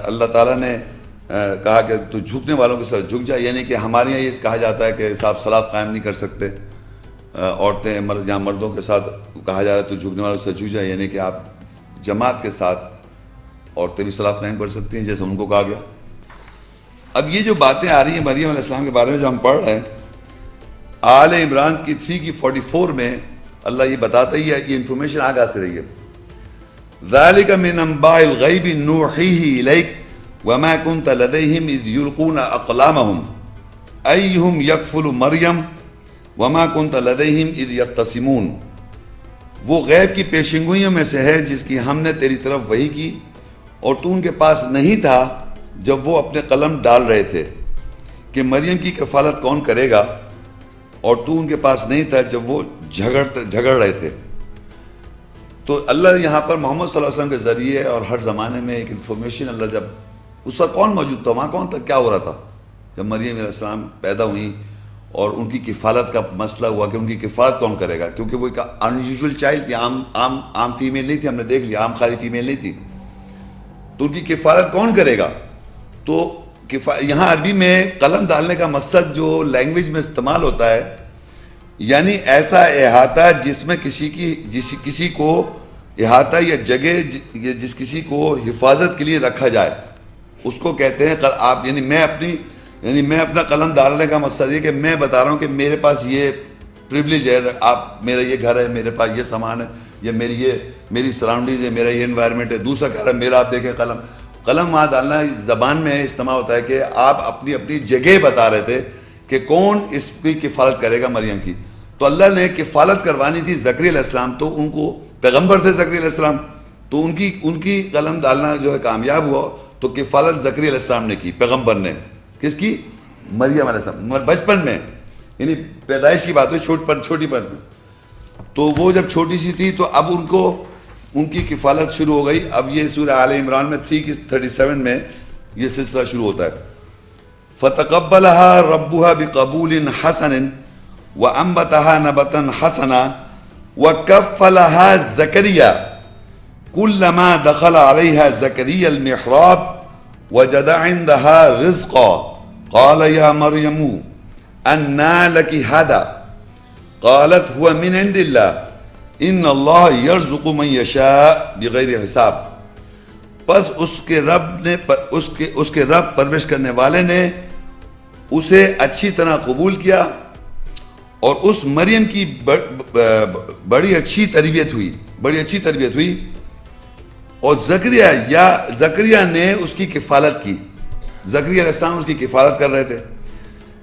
اللہ تعالیٰ نے کہا کہ تو جھکنے والوں کے ساتھ جھک جائے, یعنی کہ ہمارے یہاں یہ کہا جاتا ہے کہ صاحب صلاۃ قائم نہیں کر سکتے عورتیں, جہاں مردوں کے ساتھ کہا جا رہا ہے تو جھکنے والوں کے ساتھ جھک جائے, یعنی کہ آپ جماعت کے ساتھ عورتیں بھی صلاۃ قائم کر سکتی ہیں جیسے ان کو کہا گیا. اب یہ جو باتیں آ رہی ہیں مریم علیہ السلام کے بارے میں جو ہم پڑھ رہے ہیں، آل عمران کی 3 کی 44 میں اللہ یہ بتاتا ہی ہے، یہ انفارمیشن آگاہ سے رہی ہے، ذَلِكَ مِنْ أَنْبَاءِ الْغَيْبِ نُوحِيهِ إِلَيْكَ وَمَا كُنْتَ لَدَيْهِمْ إِذْ يُلْقُونَ أَقْلَامَهُمْ أَيُّهُمْ يَكْفُلُ مَرْيَمَ وَمَا كُنْتَ لَدَيْهِمْ إِذْ يَخْتَصِمُونَ، وہ غیب کی پیشنگوئیوں میں سے ہے جس کی ہم نے تیری طرف وحی کی اور تو ان کے پاس نہیں تھا جب وہ اپنے قلم ڈال رہے تھے کہ مریم کی کفالت کون کرے گا، اور تو ان کے پاس نہیں تھا جب وہ جھگڑ رہے تھے۔ تو اللہ یہاں پر محمد صلی اللہ علیہ وسلم کے ذریعے اور ہر زمانے میں ایک انفارمیشن اللہ، جب اس وقت کون موجود تھا، وہاں کون تھا، کیا ہو رہا تھا جب مریم علیہ السلام پیدا ہوئیں اور ان کی کفالت کا مسئلہ ہوا کہ ان کی کفالت کون کرے گا، کیونکہ وہ ایک انیوژول چائلڈ تھی، عام فیمیل نہیں تھی، ہم نے دیکھ لیا عام خالی فیمیل نہیں تھی، تو ان کی کفالت کون کرے گا۔ تو یہاں عربی میں قلم ڈالنے کا مقصد جو لینگویج میں استعمال ہوتا ہے، یعنی ایسا احاطہ جس میں کسی کو احاطہ یا جگہ جس کسی کو حفاظت کے لیے رکھا جائے، اس کو کہتے ہیں آپ، یعنی میں اپنا قلم ڈالنے کا مقصد یہ کہ میں بتا رہا ہوں کہ میرے پاس یہ پریویلیج ہے، آپ، میرا یہ گھر ہے، میرے پاس یہ سامان ہے، یا میری سراؤنڈنگز ہے، میرا یہ انوائرمنٹ ہے، دوسرا گھر ہے میرا، آپ دیکھیں قلم وہاں ڈالنا زبان میں استعمال ہوتا ہے کہ آپ اپنی جگہ بتا رہے تھے کہ کون اس کی کفالت کرے گا مریم کی۔ تو اللہ نے کفالت کروانی تھی زکریا علیہ السلام، تو ان کو پیغمبر تھے زکریا علیہ السلام، تو ان کی قلم ڈالنا جو ہے کامیاب ہوا، تو کفالت زکریا علیہ السلام نے کی، پیغمبر نے، کس کی، مریم علیہ السلام، بچپن میں، یعنی پیدائش کی بات ہوئی، چھوٹی پر میں، تو وہ جب چھوٹی سی تھی تو اب ان کی کفالت شروع ہو گئی۔ اب یہ سورہ آل عمران میں 3:37 میں یہ سلسلہ شروع ہوتا ہے، فَتَقَبَّلَهَا رَبُّهَا بِقَبُولٍ حَسَنٍ وَأَنبَتَهَا نَبَتًا حَسَنًا وَكَفَّلَهَا زَكَرِيَّا كُلَّمَا دَخَلَ عَلَيْهَا زَكَرِيَّا الْمِحْرَابَ وَجَدَ عِندَهَا رِزْقًا قَالَ يَا مَرْيَمُ أَنَّىٰ لَكِ هَٰذَا قَالَتْ هُوَ مِنْ عِندِ اللَّهِ ان اللہ یرزق من یشاء بغیر حساب، پس اس کے رب پرورش کرنے والے نے اسے اچھی طرح قبول کیا، اور اس مریم کی بڑی اچھی تربیت ہوئی، اور زکریا نے اس کی کفالت کی۔ زکریا علیہ السلام اس کی کفالت کر رہے تھے۔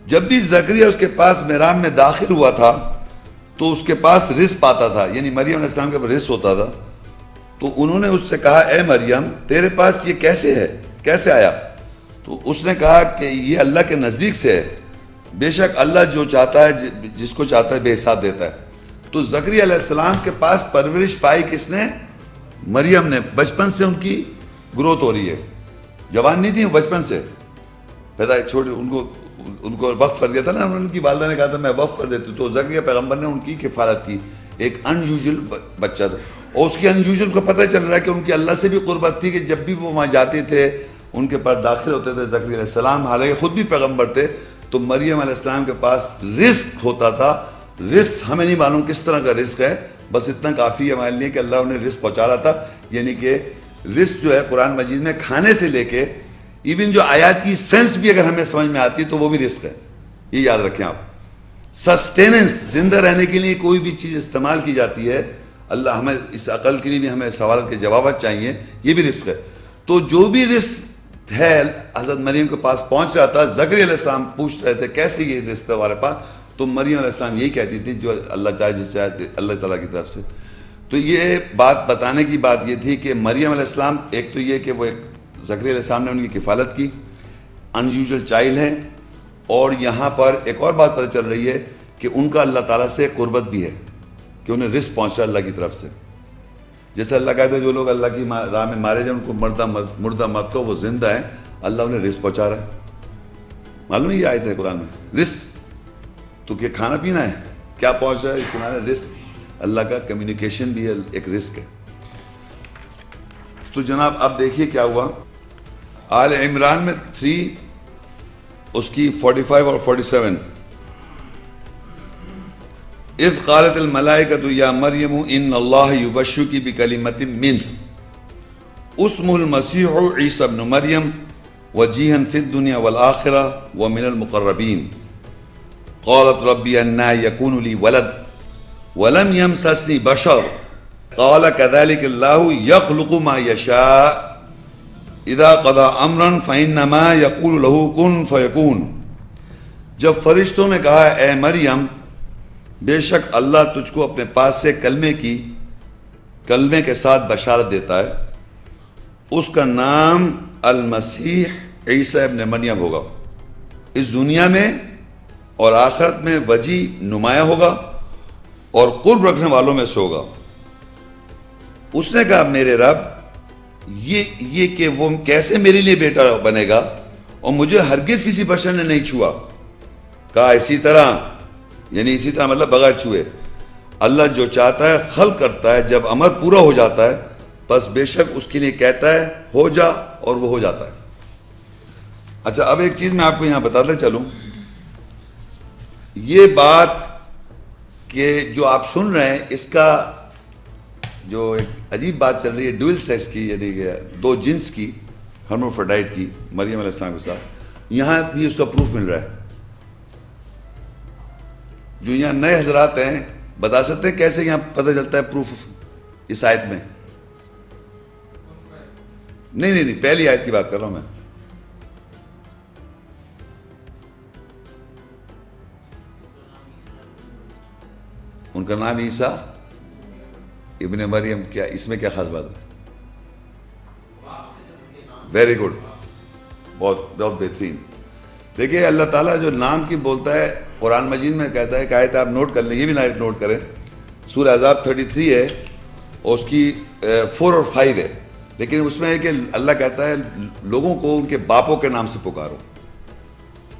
جب بھی زکریا اس کے پاس محراب میں داخل ہوا تھا تو اس کے پاس رزق آتا تھا، یعنی مریم علیہ السلام کے پاس رزق ہوتا تھا، تو انہوں نے اس سے کہا اے مریم تیرے پاس یہ کیسے ہے، کیسے آیا؟ تو اس نے کہا کہ یہ اللہ کے نزدیک سے ہے، بے شک اللہ جو چاہتا ہے جس کو چاہتا ہے بے حساب دیتا ہے۔ تو زکریا علیہ السلام کے پاس پرورش پائی کس نے؟ مریم نے۔ بچپن سے ان کی گروتھ ہو رہی ہے، جوان نہیں تھی بچپن سے پیدا، چھوٹے ان کو وقف کر دیا تھا نا، ان کی والدہ نے کہا تھا میں وقف کر دیتی ہوں، تو زکریا پیغمبر نے ان کی کفالت کی۔ ایک انیوژل بچہ تھا، اور اس کی انیوژل کو پتہ چل رہا ہے کہ ان کی اللہ سے بھی قربت تھی، کہ جب بھی وہ وہاں جاتے تھے ان کے پاس داخل ہوتے تھے زکریا علیہ السلام، حالانکہ خود بھی پیغمبر تھے، تو مریم علیہ السلام کے پاس رزق ہوتا تھا۔ رزق ہمیں نہیں معلوم کس طرح کا رزق ہے، بس اتنا کافی ہے ہمارے لیے کہ اللہ انہیں رزق پہنچا رہا تھا، یعنی کہ رزق جو ہے قرآن مجید میں کھانے سے لے کے ایون جو آیات کی سینس بھی اگر ہمیں سمجھ میں آتی ہے تو وہ بھی رزق ہے، یہ یاد رکھیں آپ۔ سسٹیننس، زندہ رہنے کے لیے کوئی بھی چیز استعمال کی جاتی ہے، اللہ ہمیں اس عقل کے لیے بھی ہمیں سوالات کے جوابات چاہیے، یہ بھی رزق ہے۔ تو جو بھی رزق ہے حضرت مریم کے پاس پہنچ رہا تھا۔ زکریا علیہ السلام پوچھ رہے تھے کیسے یہ رزق ہے ہمارے پاس، تو مریم علیہ السلام یہی کہتی تھی جو اللہ چاہے جس چاہے اللہ تعالیٰ کی طرف سے۔ تو یہ بات بتانے کی بات یہ تھی کہ مریم علیہ السلام، ایک تو یہ کہ وہ زکریا علیہ السلام نے ان کی کفالت کی، انیوژل چائلڈ ہیں، اور یہاں پر ایک اور بات پتہ چل رہی ہے کہ ان کا اللہ تعالیٰ سے قربت بھی ہے، کہ انہیں رزق پہنچ رہا ہے اللہ کی طرف سے۔ جیسے اللہ کہتے ہیں جو لوگ اللہ کی راہ میں مارے جائیں ان کو مردہ مت کو، وہ زندہ ہیں، اللہ انہیں رزق پہنچا رہا ہے۔ معلوم ہے یہ آیت ہے قرآن میں، رزق تو کہ کھانا پینا ہے، کیا پہنچ رہا ہے، اس کے معنی رزق، اللہ کا کمیونیکیشن بھی ہے، ایک رزق ہے۔ تو جناب اب دیکھیے کیا ہوا آل عمران میں 3 اس کی 45 اور 47۔ اذ قالت الملائکۃ یا مریم ان اللہ یبشرکی بکلمۃ منہ اسمہ المسیح عیسی ابن مریم وجيها في الدنيا والآخرة ومن المقربين قالت ربي أنى يكون لي ولد ولم يمسسني بشر قال كذلك الله يخلق ما يشاء اذا قضى امرا فانما يقول له كن فيكون. جب فرشتوں نے کہا اے مریم بے شک اللہ تجھ کو اپنے پاس سے کلمے کے ساتھ بشارت دیتا ہے، اس کا نام المسیح عیسیٰ ابن مریم ہوگا، اس دنیا میں اور آخرت میں وجی نمایاں ہوگا اور قرب رکھنے والوں میں سے ہوگا. اس نے کہا میرے رب یہ کہ وہ کیسے میرے لیے بیٹا بنے گا اور مجھے ہرگز کسی بشر نے نہیں چھوا. کہا اسی طرح مطلب بغیر چھوئے اللہ جو چاہتا ہے خلق کرتا ہے، جب امر پورا ہو جاتا ہے بس بے شک اس کے لیے کہتا ہے ہو جا اور وہ ہو جاتا ہے. اچھا اب ایک چیز میں آپ کو یہاں بتاتا چلوں، یہ بات کہ جو آپ سن رہے ہیں اس کا جو ایک عجیب بات چل رہی ہے ڈوئل سیکس کی، یعنی کہ دو جنس کی، ہرموفرڈائٹ کی مریم علیہ السلام کے ساتھ، یہاں بھی اس کا پروف مل رہا ہے. جو یہاں نئے حضرات ہیں بتا سکتے ہیں کیسے یہاں پتہ چلتا ہے پروف اس آیت میں؟ نہیں پہلی آیت کی بات کر رہا ہوں میں. ان کا نام عیسیٰ ابن مریم، کیا اس میں کیا خاص بات ہے؟ ویری گڈ، بہت بہترین. دیکھیے اللہ تعالیٰ جو نام کی بولتا ہے قرآن مجید میں کہتا ہے کہ آیت آپ نوٹ کر لیں، یہ بھی نوٹ کریں، سورہ احزاب 33 ہے اور اس کی 4 اور 5 ہے، لیکن اس میں ہے کہ اللہ کہتا ہے لوگوں کو ان کے باپوں کے نام سے پکارو.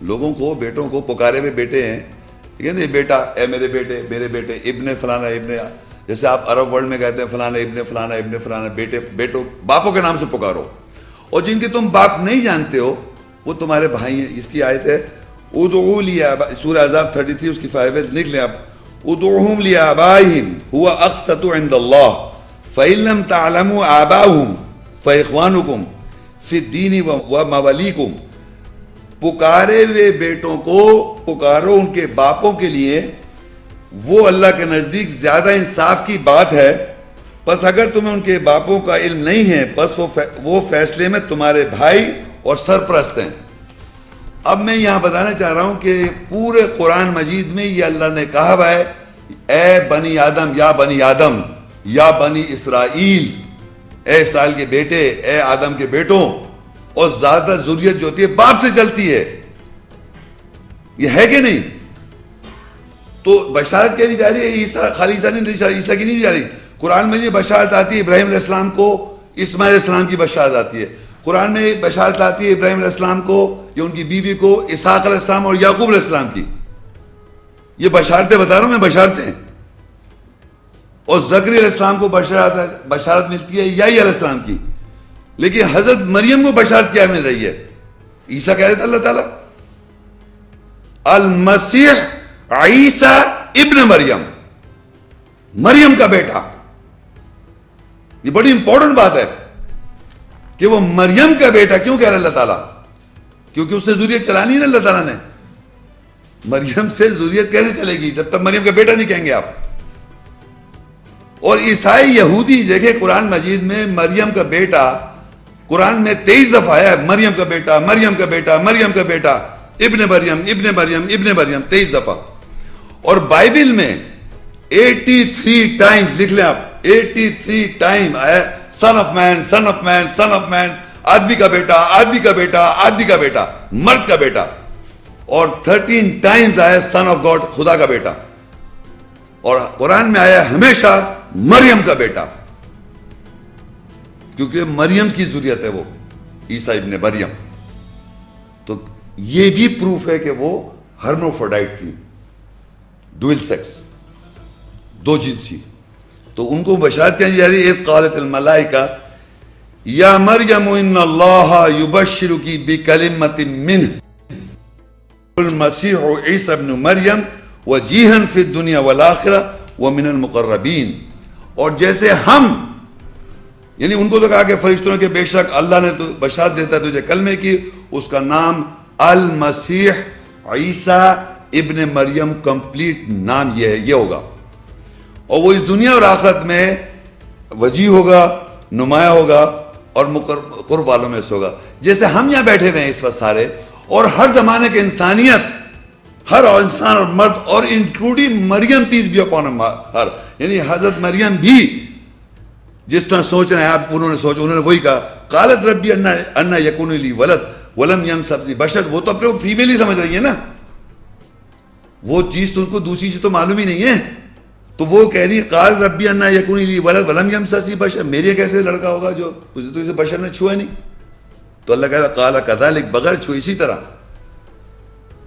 لوگوں کو، بیٹوں کو، پکارے ہوئے بیٹے ہیں، کہتے ہیں بیٹا، اے میرے بیٹے، میرے بیٹے، ابن فلانا، ابن، جیسے آپ عرب ورلڈ میں کہتے ہیں فلانا ابن فلانا ابن فلانا، بیٹوں، باپوں کے نام سے پکارو. اور جن کے تم باپ نہیں جانتے ہو وہ تمہارے بھائی ہیں. اس کی آیت ہے ادعوا لآبائہم، سورہ احزاب 33 اس کی 5 لکھ لیں آپ، ادعوہم لآبائہم هو اقسط عند اللہ فإن لم تعلموا آباءهم فإخوانكم فی الدین وموالیکم. پکارے ہوئے بیٹوں کو پکارو ان کے باپوں کے لیے، وہ اللہ کے نزدیک زیادہ انصاف کی بات ہے. پس اگر تمہیں ان کے باپوں کا علم نہیں ہے پس وہ فیصلے میں تمہارے بھائی اور سرپرست ہیں. اب میں یہاں بتانا چاہ رہا ہوں کہ پورے قرآن مجید میں یہ اللہ نے کہا ہوا ہے اے بنی آدم یا بنی اسرائیل، اے اسرائیل کے بیٹے، اے آدم کے بیٹوں. اور زیادہ ضروریت جو ہوتی ہے باپ سے چلتی ہے، یہ ہے کہ نہیں؟ تو بشارت کہہ دی جا رہی ہے عیسیٰ، خالی عیسیٰ نہیں، عیسیٰ کی نہیں جا رہی. قرآن میں یہ بشارت آتی ہے ابراہیم علیہ السلام کو، اسماعیل علیہ السلام کی بشارت آتی ہے. قرآن میں بشارت آتی ہے ابراہیم علیہ السلام کو یا ان کی بیوی کو، اسحاق علیہ السلام اور یعقوب علیہ السلام کی. یہ بشارتیں بتا رہا ہوں میں، بشارتیں. اور زکریا علیہ السلام کو بشارت ملتی ہے یحییٰ علیہ السلام کی. لیکن حضرت مریم کو بشارت کیا مل رہی ہے؟ عیسیٰ کہہ دیتا اللہ تعالیٰ المسیح عیسیٰ ابن مریم، مریم کا بیٹا. یہ بڑی امپورٹنٹ بات ہے کہ وہ مریم کا بیٹا کیوں کہہ رہا اللہ تعالیٰ؟ کیونکہ اس نے ذریت چلانی ہے نا اللہ تعالیٰ نے. مریم سے ذریت کیسے چلے گی جب تک مریم کا بیٹا نہیں کہیں گے آپ؟ اور عیسائی یہودی دیکھیں قرآن مجید میں مریم کا بیٹا قرآن میں 23 دفعہ آیا ہے، مریم کا بیٹا، مریم کا بیٹا، مریم کا بیٹا، ابن مریم، ابن مریم، ابن مریم، 23 دفعہ. اور بائبل میں 83 ٹائمز، لکھ لیں آپ، 83 ٹائم آیا son of man, son of man, son of man, آدمی کا بیٹا، آدمی کا بیٹا، آدمی کا بیٹا، مرد کا بیٹا. اور 13 ٹائمز آیا سن آف گاڈ، خدا کا بیٹا. اور قرآن میں آیا ہمیشہ مریم کا بیٹا، کیونکہ مریم کی ذریت ہے وہ عیسیٰ ابن مریم. تو یہ بھی پروف ہے کہ وہ ہرموفرڈائٹ تھی، ڈوئل سیکس، دو جنسی. تو ان کو بشارت کیا جا رہی ہے؟ اذ قالت الملائکہ یا مریم ان اللہ یبشرکی بکلمۃ منہ المسیح عیسیٰ ابن مریم وجیہا فی الدنیا والآخرہ ومن المقربین. اور جیسے ہم، یعنی ان کو تو کہا کہ فرشتوں نے کہ بے شک اللہ نے تو بشارت دیتا ہے تجھے کلمے کی، اس کا نام المسیح عیسیٰ ابن مریم، کمپلیٹ نام یہ ہے، یہ ہوگا. اور وہ اس دنیا اور آخرت میں وجیح ہوگا، نمایاں ہوگا اور قرب والوں میں سے ہوگا. جیسے ہم یہاں بیٹھے ہوئے ہیں اس وقت سارے، اور ہر زمانے کی انسانیت، ہر انسان اور مرد، اور including Maryam peace be upon her, یعنی حضرت مریم بھی جس طرح سوچ رہے ہیں آپ، انہوں نے وہی کہا، قالت ربی انا یکون لی ولد ولم یمسسنی بشر. وہ تو اپنے کو فیمیل ہی سمجھ رہی ہے نا، وہ چیز تو ان کو دوسری چیز تو معلوم ہی نہیں ہے. تو وہ کہہ رہی قال ربی انا یکون لی ولد ولم یمسسنی بشر، میرے کیسے لڑکا ہوگا جو تو اسے بشر نے چھوا نہیں. تو اللہ کہہ رہا قال کذالک، بغیر چھوئے اسی طرح.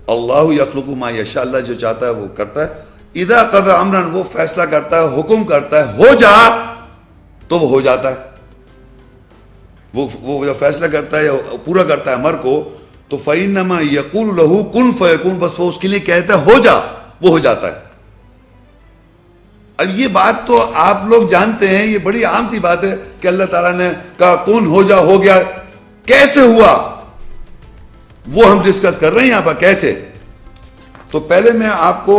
اللہ یخلق ما یشاء، اللہ جو چاہتا ہے وہ کرتا ہے. اذا قضى امرا، وہ فیصلہ کرتا ہے، حکم کرتا ہے، ہو جا تو وہ ہو جاتا ہے. وہ جو فیصلہ کرتا ہے یا پورا کرتا ہے امر کو، تو فإنما یقول له کن فیکون، بس وہ اس کے لیے کہتا ہے ہو جا، وہ ہو جاتا ہے. اب یہ بات تو آپ لوگ جانتے ہیں، یہ بڑی عام سی بات ہے کہ اللہ تعالیٰ نے کہا کن ہو جا، ہو گیا. کیسے ہوا وہ ہم ڈسکس کر رہے ہیں یہاں پر، کیسے. تو پہلے میں آپ کو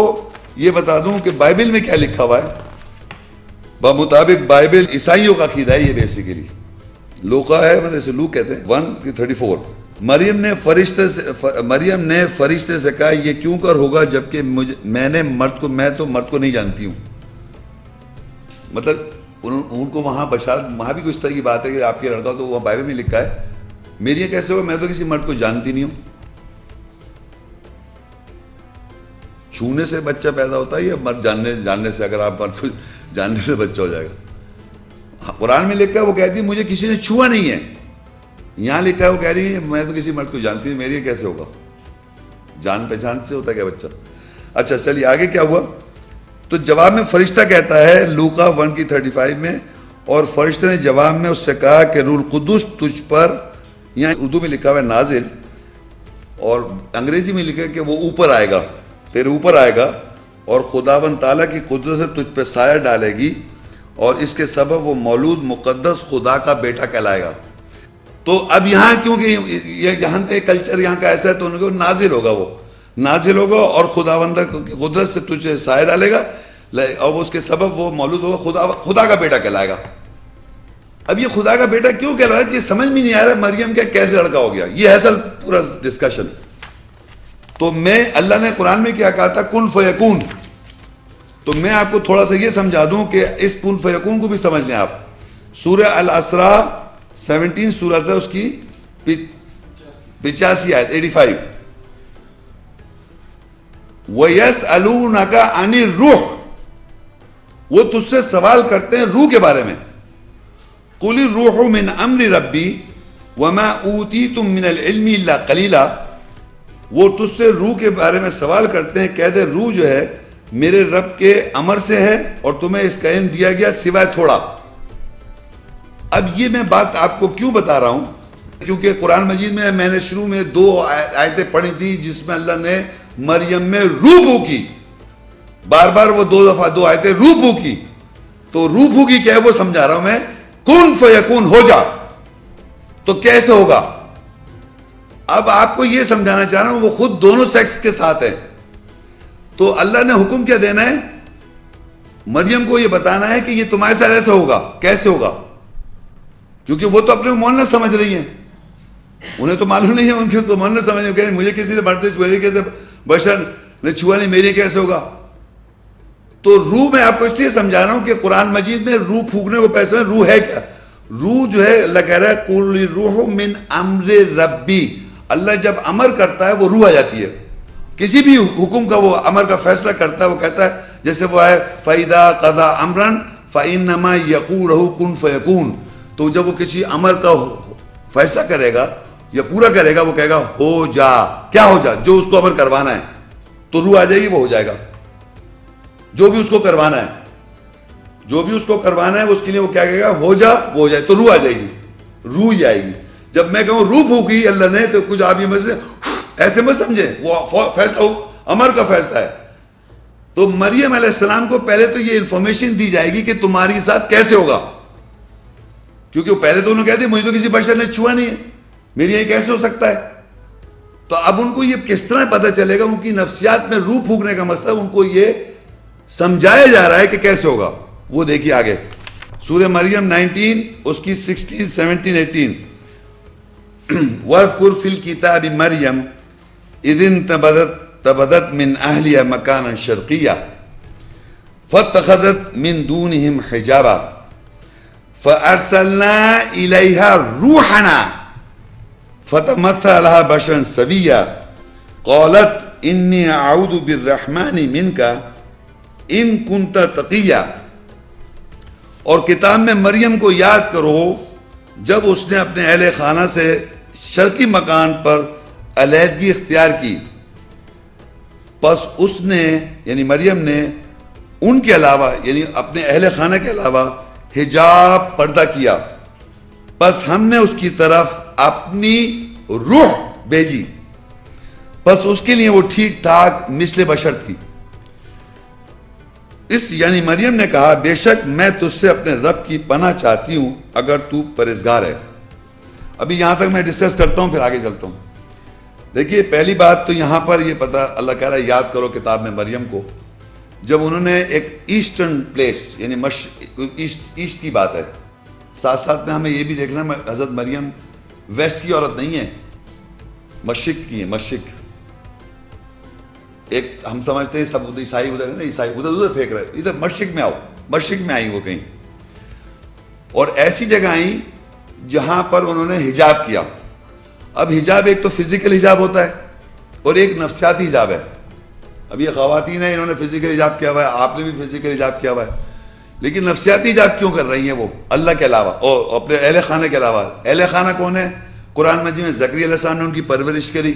یہ بتا دوں کہ بائبل میں کیا لکھا ہوا ہے. بمطابق بائبل عیسائیوں کا عقیدہ ہے یہ بیسیکلی. لوقا ہے، مطلب اسے لوق کہتے ہیں 1:34. مریم نے فرشتے سے کہا یہ کیوں کر ہوگا جبکہ میں تو مرد کو نہیں جانتی ہوں. مطلب ان کو وہاں بشارت، وہاں بھی کچھ طرح کی بات ہے کہ آپ کے لڑکا، تو وہاں بائبل میں لکھا ہے میری یہ کیسے ہوگا، میں تو کسی مرد کو جانتی نہیں ہوں. چھونے سے بچہ پیدا ہوتا ہے یا مرد جاننے سے؟ اگر آپ مرد کو جاننے سے بچہ ہو جائے گا. قرآن میں لکھا ہے، وہ کہتی ہے مجھے کسی نے چھوا نہیں ہے. یہاں لکھا ہے وہ کہہ رہی ہے میں تو کسی مرد کو جانتی ہوں، میری یہ کیسے ہوگا. جان پہچان سے ہوتا ہے کیا بچہ. اچھا چلیے آگے کیا ہوا. تو جواب میں فرشتہ کہتا ہے لوقا 1:35 میں، اور فرشتے نے جواب میں اس سے کہا کہ روح القدس تجھ پر، یہاں اردو میں لکھا ہوا ہے نازل، اور انگریزی میں لکھا ہے کہ وہ اوپر آئے گا، تیرے اوپر آئے گا، اور خداوند تعالیٰ کی قدرت سے تجھ پہ سایہ ڈالے گی، اور اس کے سبب وہ مولود مقدس خدا کا بیٹا کہلائے گا. تو اب یہاں کیونکہ یہاں کے کلچر یہاں کا ایسا ہے، تو ان کو نازل ہوگا، وہ نازل ہوگا اور خداوند کی قدرت سے تجھے سایہ ڈالے گا، اور اس کے سبب وہ مولود ہوگا، خدا کا بیٹا کہلائے گا. اب یہ خدا کا بیٹا کیوں کہلائے کہ سمجھ میں نہیں آ رہا مریم کا کیسے لڑکا ہو گیا. یہ اصل پورا ڈسکشن. تو اللہ نے قرآن میں کیا کہا تھا کن فیکون. تو میں آپ کو تھوڑا سا یہ سمجھا دوں کہ اس کن فیکون کو بھی سمجھ لیں آپ. سورہ الاسراء 17 سورت ہے، اس کی 85 آیت 85. وَيَسْأَلُونَكَ عَنِ الرُّوحِ، وہ تجھ سے سوال کرتے ہیں روح کے بارے میں. قُلِ الرُّوحُ مِنْ أَمْرِ رَبِّي وَمَا أُوتِيتُم مِّنَ الْعِلْمِ إِلَّا قَلِيلًا. وہ تجھ سے روح کے بارے میں سوال کرتے ہیں، کہتے روح جو ہے میرے رب کے امر سے ہے اور تمہیں اس کا علم دیا گیا سوائے تھوڑا. اب یہ میں بات آپ کو کیوں بتا رہا ہوں، کیونکہ قرآن مجید میں نے شروع میں 2 آیتیں پڑھی تھی جس میں اللہ نے مریم میں روح پھونکی. بار بار وہ 2 دفعہ 2 آیتیں روح پھونکی. تو روح پھونکی کیا ہے وہ سمجھا رہا ہوں میں. کن فیکون، ہو جا. تو کیسے ہوگا؟ اب آپ کو یہ سمجھانا چاہ رہا ہوں، وہ خود دونوں سیکس کے ساتھ ہیں. تو اللہ نے حکم کیا دینا ہے؟ مریم کو یہ بتانا ہے کہ یہ تمہارے ساتھ ایسے ہوگا. کیسے ہوگا؟ کیونکہ وہ تو اپنے مولنا سمجھ رہی ہیں، انہیں تو معلوم نہیں ہے، ان کے تو مولنا سمجھ رہی ہیں. مجھے کسی سے بڑھتے چھوئے کیسے بشر نے چھوا نہیں، میری کیسے ہوگا. تو روح میں آپ کو اس لیے سمجھا رہا ہوں کہ قرآن مجید میں روح پھونکنے کو پیسے میں روح ہے کیا. روح جو ہے اللہ کہہ رہا ہے قُلِ الرُّوحُ مِنْ أَمْرِ رَبِّي. اللہ جب امر کرتا ہے وہ روح آ جاتی ہے. کسی بھی حکم کا وہ امر کا فیصلہ کرتا ہے، وہ کہتا ہے جیسے وہ ہے فَإِذَا قَضَى أَمْرًا فَإِنَّمَا يَقُولُ لَهُ كُن فَيَكُونُ. تو جب وہ کسی امر کا فیصلہ کرے گا یا پورا کرے گا، وہ کہے گا ہو جا. کیا ہو جا؟ جو اس کو امر کروانا ہے. تو روح آ جائے گی، وہ ہو جائے گا. جو بھی اس کو کروانا ہے، جو بھی اس کو کروانا ہے، اس کے لیے وہ کیا کہے گا؟ ہو جا، وہ ہو جائے. تو روح آ جائے گی، روح ہی آئے گی. جب میں کہوں روح پھونکی اللہ نے، تو کچھ آپ یہ ایسے مت سمجھے، وہ فیصلہ امر کا فیصلہ ہے. تو مریم علیہ السلام کو پہلے تو یہ انفارمیشن دی جائے گی کہ تمہاری ساتھ کیسے ہوگا. کیونکہ وہ پہلے تو انہوں نے کہتے مجھے تو کسی بشر نے چھوا نہیں ہے، میری یہ کیسے ہو سکتا ہے. تو اب ان کو یہ کس طرح پتہ چلے گا؟ ان کی نفسیات میں روح پھونکنے کا مسئلہ ان کو یہ سمجھایا جا رہا ہے کہ کیسے ہوگا. وہ دیکھیے آگے سورہ مریم 19 اس کی 16 17 18. وَاذْكُرْ فِي الْكِتَابِ مَرْيَمَ إِذِ انْتَبَذَتْ مِنْ أَهْلِهَا مَكَانًا شَرْقِيًّا فَاتَّخَذَتْ مِنْ دُونِهِمْ حِجَابًا فَأَرْسَلْنَا إِلَيْهَا رُوحَنَا فَتَمَثَّلَ لَهَا بَشَرًا سَوِيًّا قَالَتْ إِنِّي أَعُوذُ بِالرَّحْمَنِ مِنْكَ إِن كُنْتَ تَقِيًّا. اور کتاب میں مریم کو یاد کرو جب اس نے اپنے اہل خانہ سے شرقی مکان پر علیحدگی اختیار کی، پس اس نے یعنی مریم نے ان کے علاوہ یعنی اپنے اہل خانہ کے علاوہ حجاب پردہ کیا، پس ہم نے اس کی طرف اپنی روح بھیجی، پس اس کے لیے وہ ٹھیک ٹھاک مثل بشر تھی. اس یعنی مریم نے کہا بے شک میں تجھ سے اپنے رب کی پناہ چاہتی ہوں اگر تو پرہیزگار ہے. ابھی یہاں تک میں ڈسکس کرتا ہوں پھر آگے چلتا ہوں. دیکھیے پہلی بات تو یہاں پر یہ پتہ اللہ کہہ رہا ہے یاد کرو کتاب میں مریم کو، جب انہوں نے ایک ایسٹرن پلیس یعنی ایسٹ کی بات ہے، ساتھ ساتھ میں ہمیں یہ بھی دیکھنا ہے حضرت مریم ویسٹ کی عورت نہیں ہے، مشرق کی ہے. مشرق ایک ہم سمجھتے ہیں سب عیسائی ادھر ہے نا، عیسائی ادھر پھینک رہے، ادھر مشرق میں آؤ. مشرق میں آئی وہ کہیں، اور ایسی جگہ آئی جہاں پر انہوں نے حجاب کیا. اب حجاب ایک تو فزیکل حجاب ہوتا ہے اور ایک نفسیاتی حجاب ہے. اب یہ خواتین ہیں انہوں نے فزیکل حجاب کیا ہوا ہے، آپ نے بھی فزیکل حجاب کیا ہوا ہے، لیکن نفسیاتی حجاب کیوں کر رہی ہیں وہ اللہ کے علاوہ اور اپنے اہل خانہ کے علاوہ؟ اہل خانہ کون ہے؟ قرآن مجید میں زکریا علیہ السلام نے ان کی پرورش کری،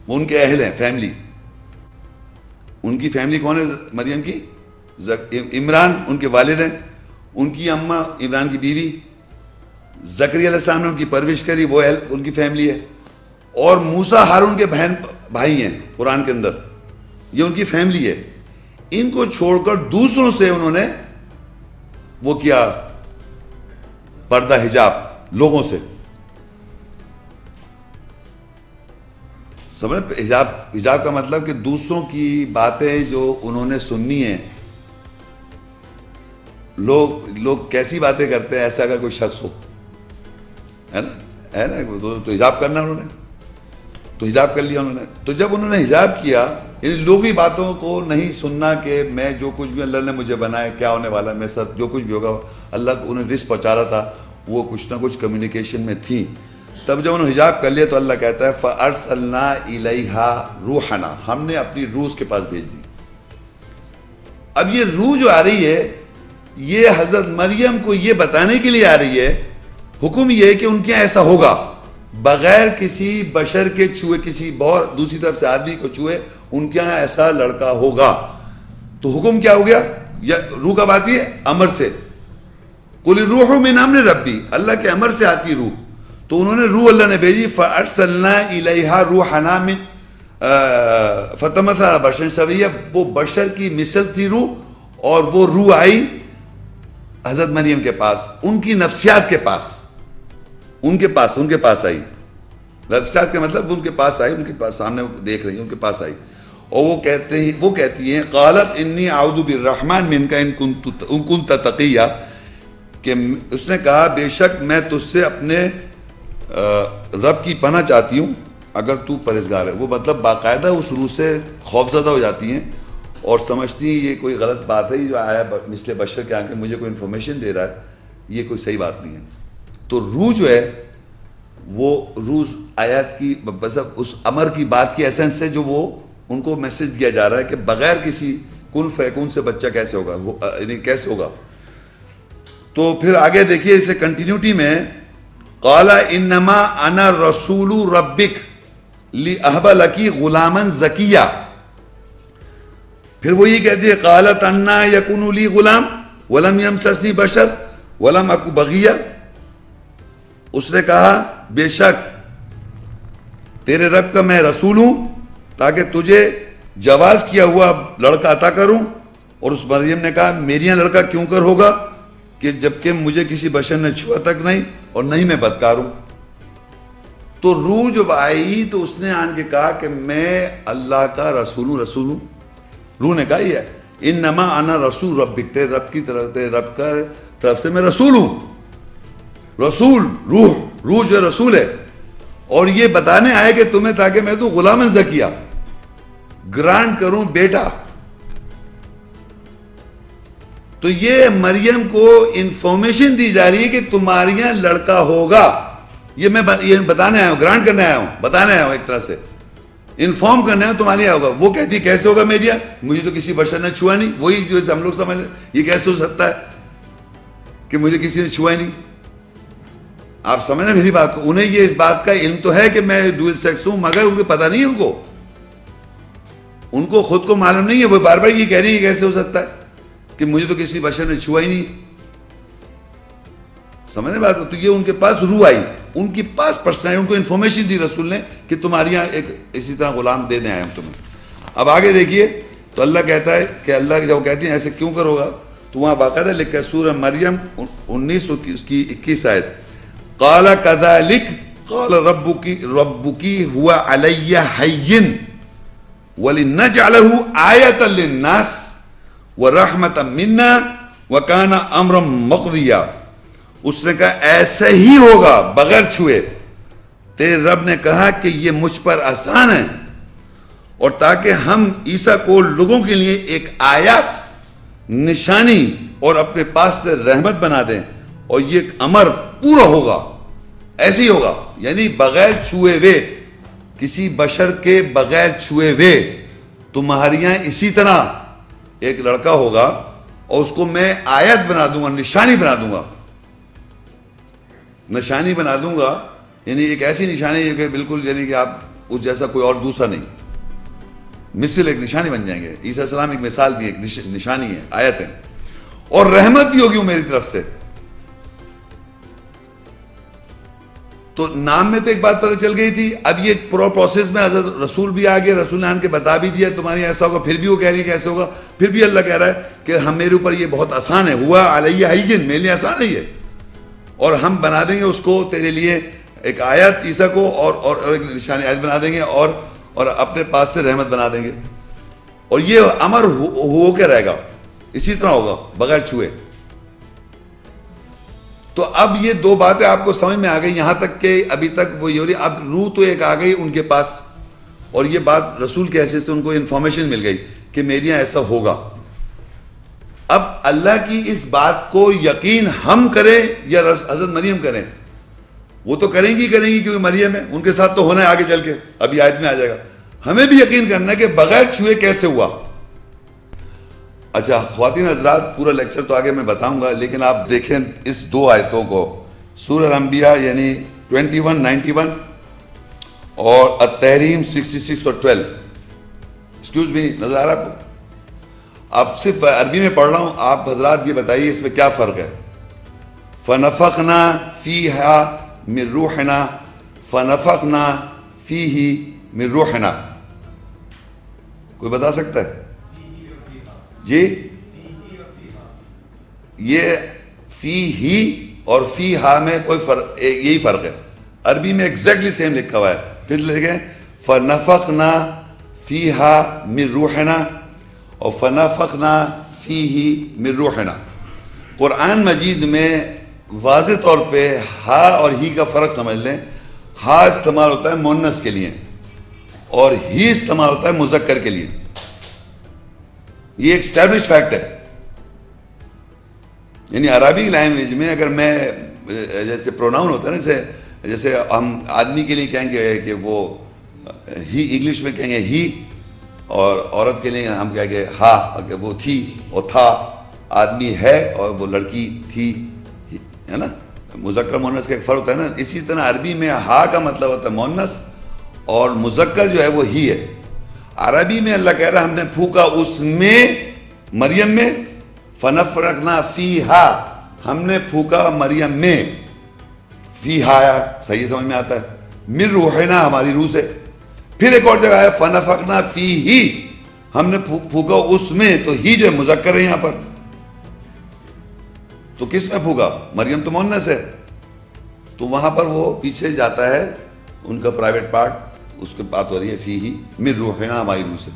وہ ان کے اہل ہیں، فیملی. ان کی فیملی کون ہے مریم کی؟ عمران ان کے والد ہیں، ان کی اماں عمران کی بیوی. زکریا علیہ السلام نے ان کی پرورش کری، وہ ان کی فیملی ہے. اور موسیٰ ہارون کے بہن بھائی ہیں قرآن کے اندر، یہ ان کی فیملی ہے. ان کو چھوڑ کر دوسروں سے انہوں نے وہ کیا پردہ حجاب لوگوں سے. سمجھ حجاب کا مطلب کہ دوسروں کی باتیں جو انہوں نے سننی ہیں. لوگ کیسی باتیں کرتے ہیں ایسا اگر کوئی شخص ہو ہے نا تو حجاب کرنا انہوں نے تو حجاب کر لیا انہوں نے. تو جب انہوں نے حجاب کیا یعنی لوگی باتوں کو نہیں سننا کہ میں جو کچھ بھی اللہ نے مجھے بنایا کیا ہونے والا ہے میرے ساتھ جو کچھ بھی ہوگا اللہ کو انہیں رزق پہنچا رہا تھا، وہ کچھ نہ کچھ کمیونیکیشن میں تھی. تب جب انہوں نے حجاب کر لیا تو اللہ کہتا ہے فَأَرْسَلْنَا إِلَيْهَا رُوحَنَا، ہم نے اپنی روح کے پاس بھیج دی. اب یہ روح جو آ رہی ہے یہ حضرت مریم کو یہ بتانے کے لیے آ رہی ہے، حکم یہ ہے کہ ان کے ایسا ہوگا بغیر کسی بشر کے چھوئے، کسی دوسری طرف سے آدمی کو چھوئے، ان کے یہاں ایسا لڑکا ہوگا. تو حکم کیا ہو گیا؟ روح کب آتی ہے؟ امر سے. قُلِ الرُّوحُ مِنْ أَمْرِ رَبِّي، اللہ کے امر سے آتی روح. تو انہوں نے روح اللہ نے بھیجی فَأَرْسَلْنَا إِلَيْهَا رُوحَنَا مِنْ فَتَمَثَّلَ بَشَرًا سَوِيًّا، وہ بشر کی مثل تھی روح، اور وہ روح آئی حضرت مریم کے پاس، ان کی نفسیات کے پاس، ان کے پاس آئی. نفسیات کا مطلب ان کے پاس آئی، ان کے پاس سامنے دیکھ رہی ہیں، ان کے پاس آئی. اور وہ کہتی ہیں قالت انی اعوذ بالرحمن منک ان کنت تقیا، کہ اس نے کہا بے شک میں تجھ سے اپنے رب کی پناہ چاہتی ہوں اگر تو پرہیزگار ہے. وہ مطلب باقاعدہ اس روح سے خوفزدہ ہو جاتی ہیں اور سمجھتی ہیں یہ کوئی غلط بات ہے، یہ جو آیا مثل بشر کے آگے مجھے کوئی انفارمیشن دے رہا ہے، یہ کوئی صحیح بات نہیں ہے. تو روح جو ہے وہ روح آیات کی مطلب اس امر کی بات کی ایسنس ہے جو وہ ان کو میسج دیا جا رہا ہے کہ بغیر کسی کن فیکون سے بچہ کیسے ہوگا، وہ یعنی کیسے ہوگا. تو پھر آگے دیکھیے اسے کنٹینیوٹی میں قال انما انا رسول ربک لأہب لکی غلاما زکیا. پھر وہ یہ کہتی ہے قالت انا یکون لی غلام ولم یمسسنی بشر ولم اکو بغیا. اس نے کہا بے شک تیرے رب کا میں رسول ہوں تاکہ تجھے جواز کیا ہوا لڑکا عطا کروں. اور اس مریم نے کہا میرے یہاں لڑکا کیوں کر ہوگا کہ جبکہ مجھے کسی بشر نے چھوا تک نہیں اور نہیں میں بدکار ہوں. تو روح جب آئی تو اس نے آن کے کہا کہ میں اللہ کا رسول ہوں. روح نے کہا یہ ہے انما انا رسول ربک، تیرے رب کی طرف، تیرے رب کا طرف سے میں رسول ہوں. رسول، روح جو رسول ہے، اور یہ بتانے آئے کہ تمہیں تاکہ میں تو غلام زکیہ گرانٹ کروں بیٹا. تو یہ مریم کو انفارمیشن دی جا رہی ہے کہ تمہارے یہاں لڑکا ہوگا. یہ میں بتانے آیا ہوں، گرانٹ کرنے آیا ہوں، بتانے آیا ہوں، ایک طرح سے انفارم کرنے آیا ہوں تمہارے یہاں ہوگا. وہ کہتی ہے کیسے ہوگا میرے یہاں، مجھے تو کسی بشر نے چھوا نہیں. وہی جو ہم لوگ سمجھ یہ کیسے ہو سکتا ہے کہ مجھے کسی نے چھوا نہیں. آپ سمجھنا میری بات کو. انہیں یہ اس بات کا علم تو ہے کہ میں ڈوئل سیکس ہوں، مگر ان کو پتہ نہیں ہے، ان کو خود کو معلوم نہیں ہے. وہ بار بار یہ کہہ رہی ہے کیسے ہو سکتا ہے کہ مجھے تو کسی بشر نے چھوا ہی نہیں. سمجھنے بات کو. تو یہ ان کے پاس روح آئی، ان کی پاس پرسنل، ان کو انفارمیشن دی رسول نے کہ تمہاری یہاں ایک اسی طرح غلام دینے آئے ہم تمہیں. اب آگے دیکھیے تو اللہ کہتا ہے کہ اللہ جب کہتی ہیں ایسے کیوں کرو گا، تو وہاں باقاعدہ لکھا ہے سورہ مریم 19 اس کی 21 آیت، قال كذلك قال ربك هو علي هين وَلِنَّجْعَلَهُ آيَةً لِلنَّاسِ وَرَحْمَةً مِنَّا وَكَانَ أَمْرًا مَقْضِيًّا. اس نے کہا ایسا ہی ہوگا بغیر چھوئے. تیرے رب نے کہا کہ یہ مجھ پر آسان ہے، اور تاکہ ہم عیسیٰ کو لوگوں کے لیے ایک آیات، نشانی اور اپنے پاس سے رحمت بنا دیں، اور یہ امر پورا ہوگا. ایسے ہی ہوگا، یعنی بغیر چھوئے ہوئے، کسی بشر کے بغیر چھوئے ہوئے تمہارے یہاں اسی طرح ایک لڑکا ہوگا، اور اس کو میں آیت بنا دوں گا، نشانی بنا دوں گا. نشانی بنا دوں گا یعنی ایک ایسی نشانی کہ بالکل یعنی کہ آپ اس جیسا کوئی اور دوسرا نہیں. مثل ایک نشانی بن جائیں گے. عیسیٰ السلام ایک مثال بھی، ایک نشانی ہے، آیت ہے، اور رحمت بھی ہوگی میری طرف سے. تو نام میں تو ایک بات پتہ چل گئی تھی. اب یہ پورا پروسیس میں حضرت رسول بھی آگے، رسول نے آن کے بتا بھی دیا تمہاری ایسا ہوگا. پھر بھی وہ کہہ رہی ہے کہ ایسے ہوگا. پھر بھی اللہ کہہ رہا ہے کہ ہم میرے اوپر یہ بہت آسان ہے، ہوا علیہ حین، میرے لیے آسان ہے یہ، اور ہم بنا دیں گے اس کو تیرے لیے ایک آیت عیسیٰ کو، اور ایک نشانی آیت بنا دیں گے، اور اپنے پاس سے رحمت بنا دیں گے. اور یہ امر ہو کے رہے گا، اسی طرح ہوگا بغیر چھوئے. تو اب یہ دو باتیں آپ کو سمجھ میں آ گئی. یہاں تک کہ ابھی تک وہ یہ ہو رہی، اب روح تو ایک آ گئی ان کے پاس، اور یہ بات رسول کے حیثیت سے ان کو انفارمیشن مل گئی کہ میرے یہاں ایسا ہوگا. اب اللہ کی اس بات کو یقین ہم کریں یا حضرت مریم کریں، وہ تو کریں گی کیونکہ مریم ہے، ان کے ساتھ تو ہونا ہے آگے چل کے، ابھی آیت میں آ جائے گا. ہمیں بھی یقین کرنا ہے کہ بغیر چھوئے کیسے ہوا. اچھا خواتین حضرات، پورا لیکچر تو آگے میں بتاؤں گا، لیکن آپ دیکھیں اس دو آیتوں کو، سورہ انبیاء یعنی 21:91 اور التحریم 66 اور 12. ایکسکیوز می، نظر آ رہا آپ کو؟ اب صرف عربی میں پڑھ رہا ہوں، آپ حضرات یہ بتائیے اس میں کیا فرق ہے. فَنَفَخْنَا فِيهَا مِن رُوحِنَا فَنَفَخْنَا فِيهِ مِن رُوحِنَا. کوئی بتا سکتا ہے؟ جی یہ فی ہی اور فی ہا میں کوئی فرق، یہی فرق ہے. عربی میں ایگزیکٹلی سیم لکھا ہوا ہے. پھر لکھیں فَنَفَخْنَا فِيهَا مِن رُوحِنَا اور فَنَفَخْنَا فِيهِ مِن رُوحِنَا. قرآن مجید میں واضح طور پہ ہا اور ہی کا فرق سمجھ لیں. ہا استعمال ہوتا ہے مؤنث کے لیے اور ہی استعمال ہوتا ہے مذکر کے لیے. یہ ایک اسٹیبلش فیکٹ ہے. یعنی عربی لینگویج میں اگر میں جیسے پروناؤن ہوتا ہے نا، جیسے ہم آدمی کے لیے کہیں گے کہ وہ ہی، انگلش میں کہیں گے ہی، اور عورت کے لیے ہم کہیں گے ہا، کہ وہ تھی اور تھا. آدمی ہے اور وہ لڑکی تھی، ہے نا. مذکر مؤنث کا ایک فرق ہوتا ہے نا. اسی طرح عربی میں ہا کا مطلب ہوتا ہے مؤنث اور مذکر جو ہے وہ ہی ہے. عربی میں اللہ کہہ رہا ہے ہم نے پھونکا اس میں، مریم میں، فَنَفْرَقْنَا فِيهَا، ہم نے پھونکا مریم میں، فیہا آیا، صحیح سمجھ میں آتا ہے، مِن روحنا، ہماری روح سے. پھر ایک اور جگہ ہے فَنَفَخْنَا فِيهِ، ہم نے پھونکا اس میں، تو ہی جو ہے مذکر ہے یہاں پر. تو کس میں پھونکا؟ مریم تو مؤنث ہے، تو وہاں پر وہ پیچھے جاتا ہے ان کا پرائیویٹ پارٹ، اس کے بات ہو رہی ہے فیہ من روحنا، ہماری روح سے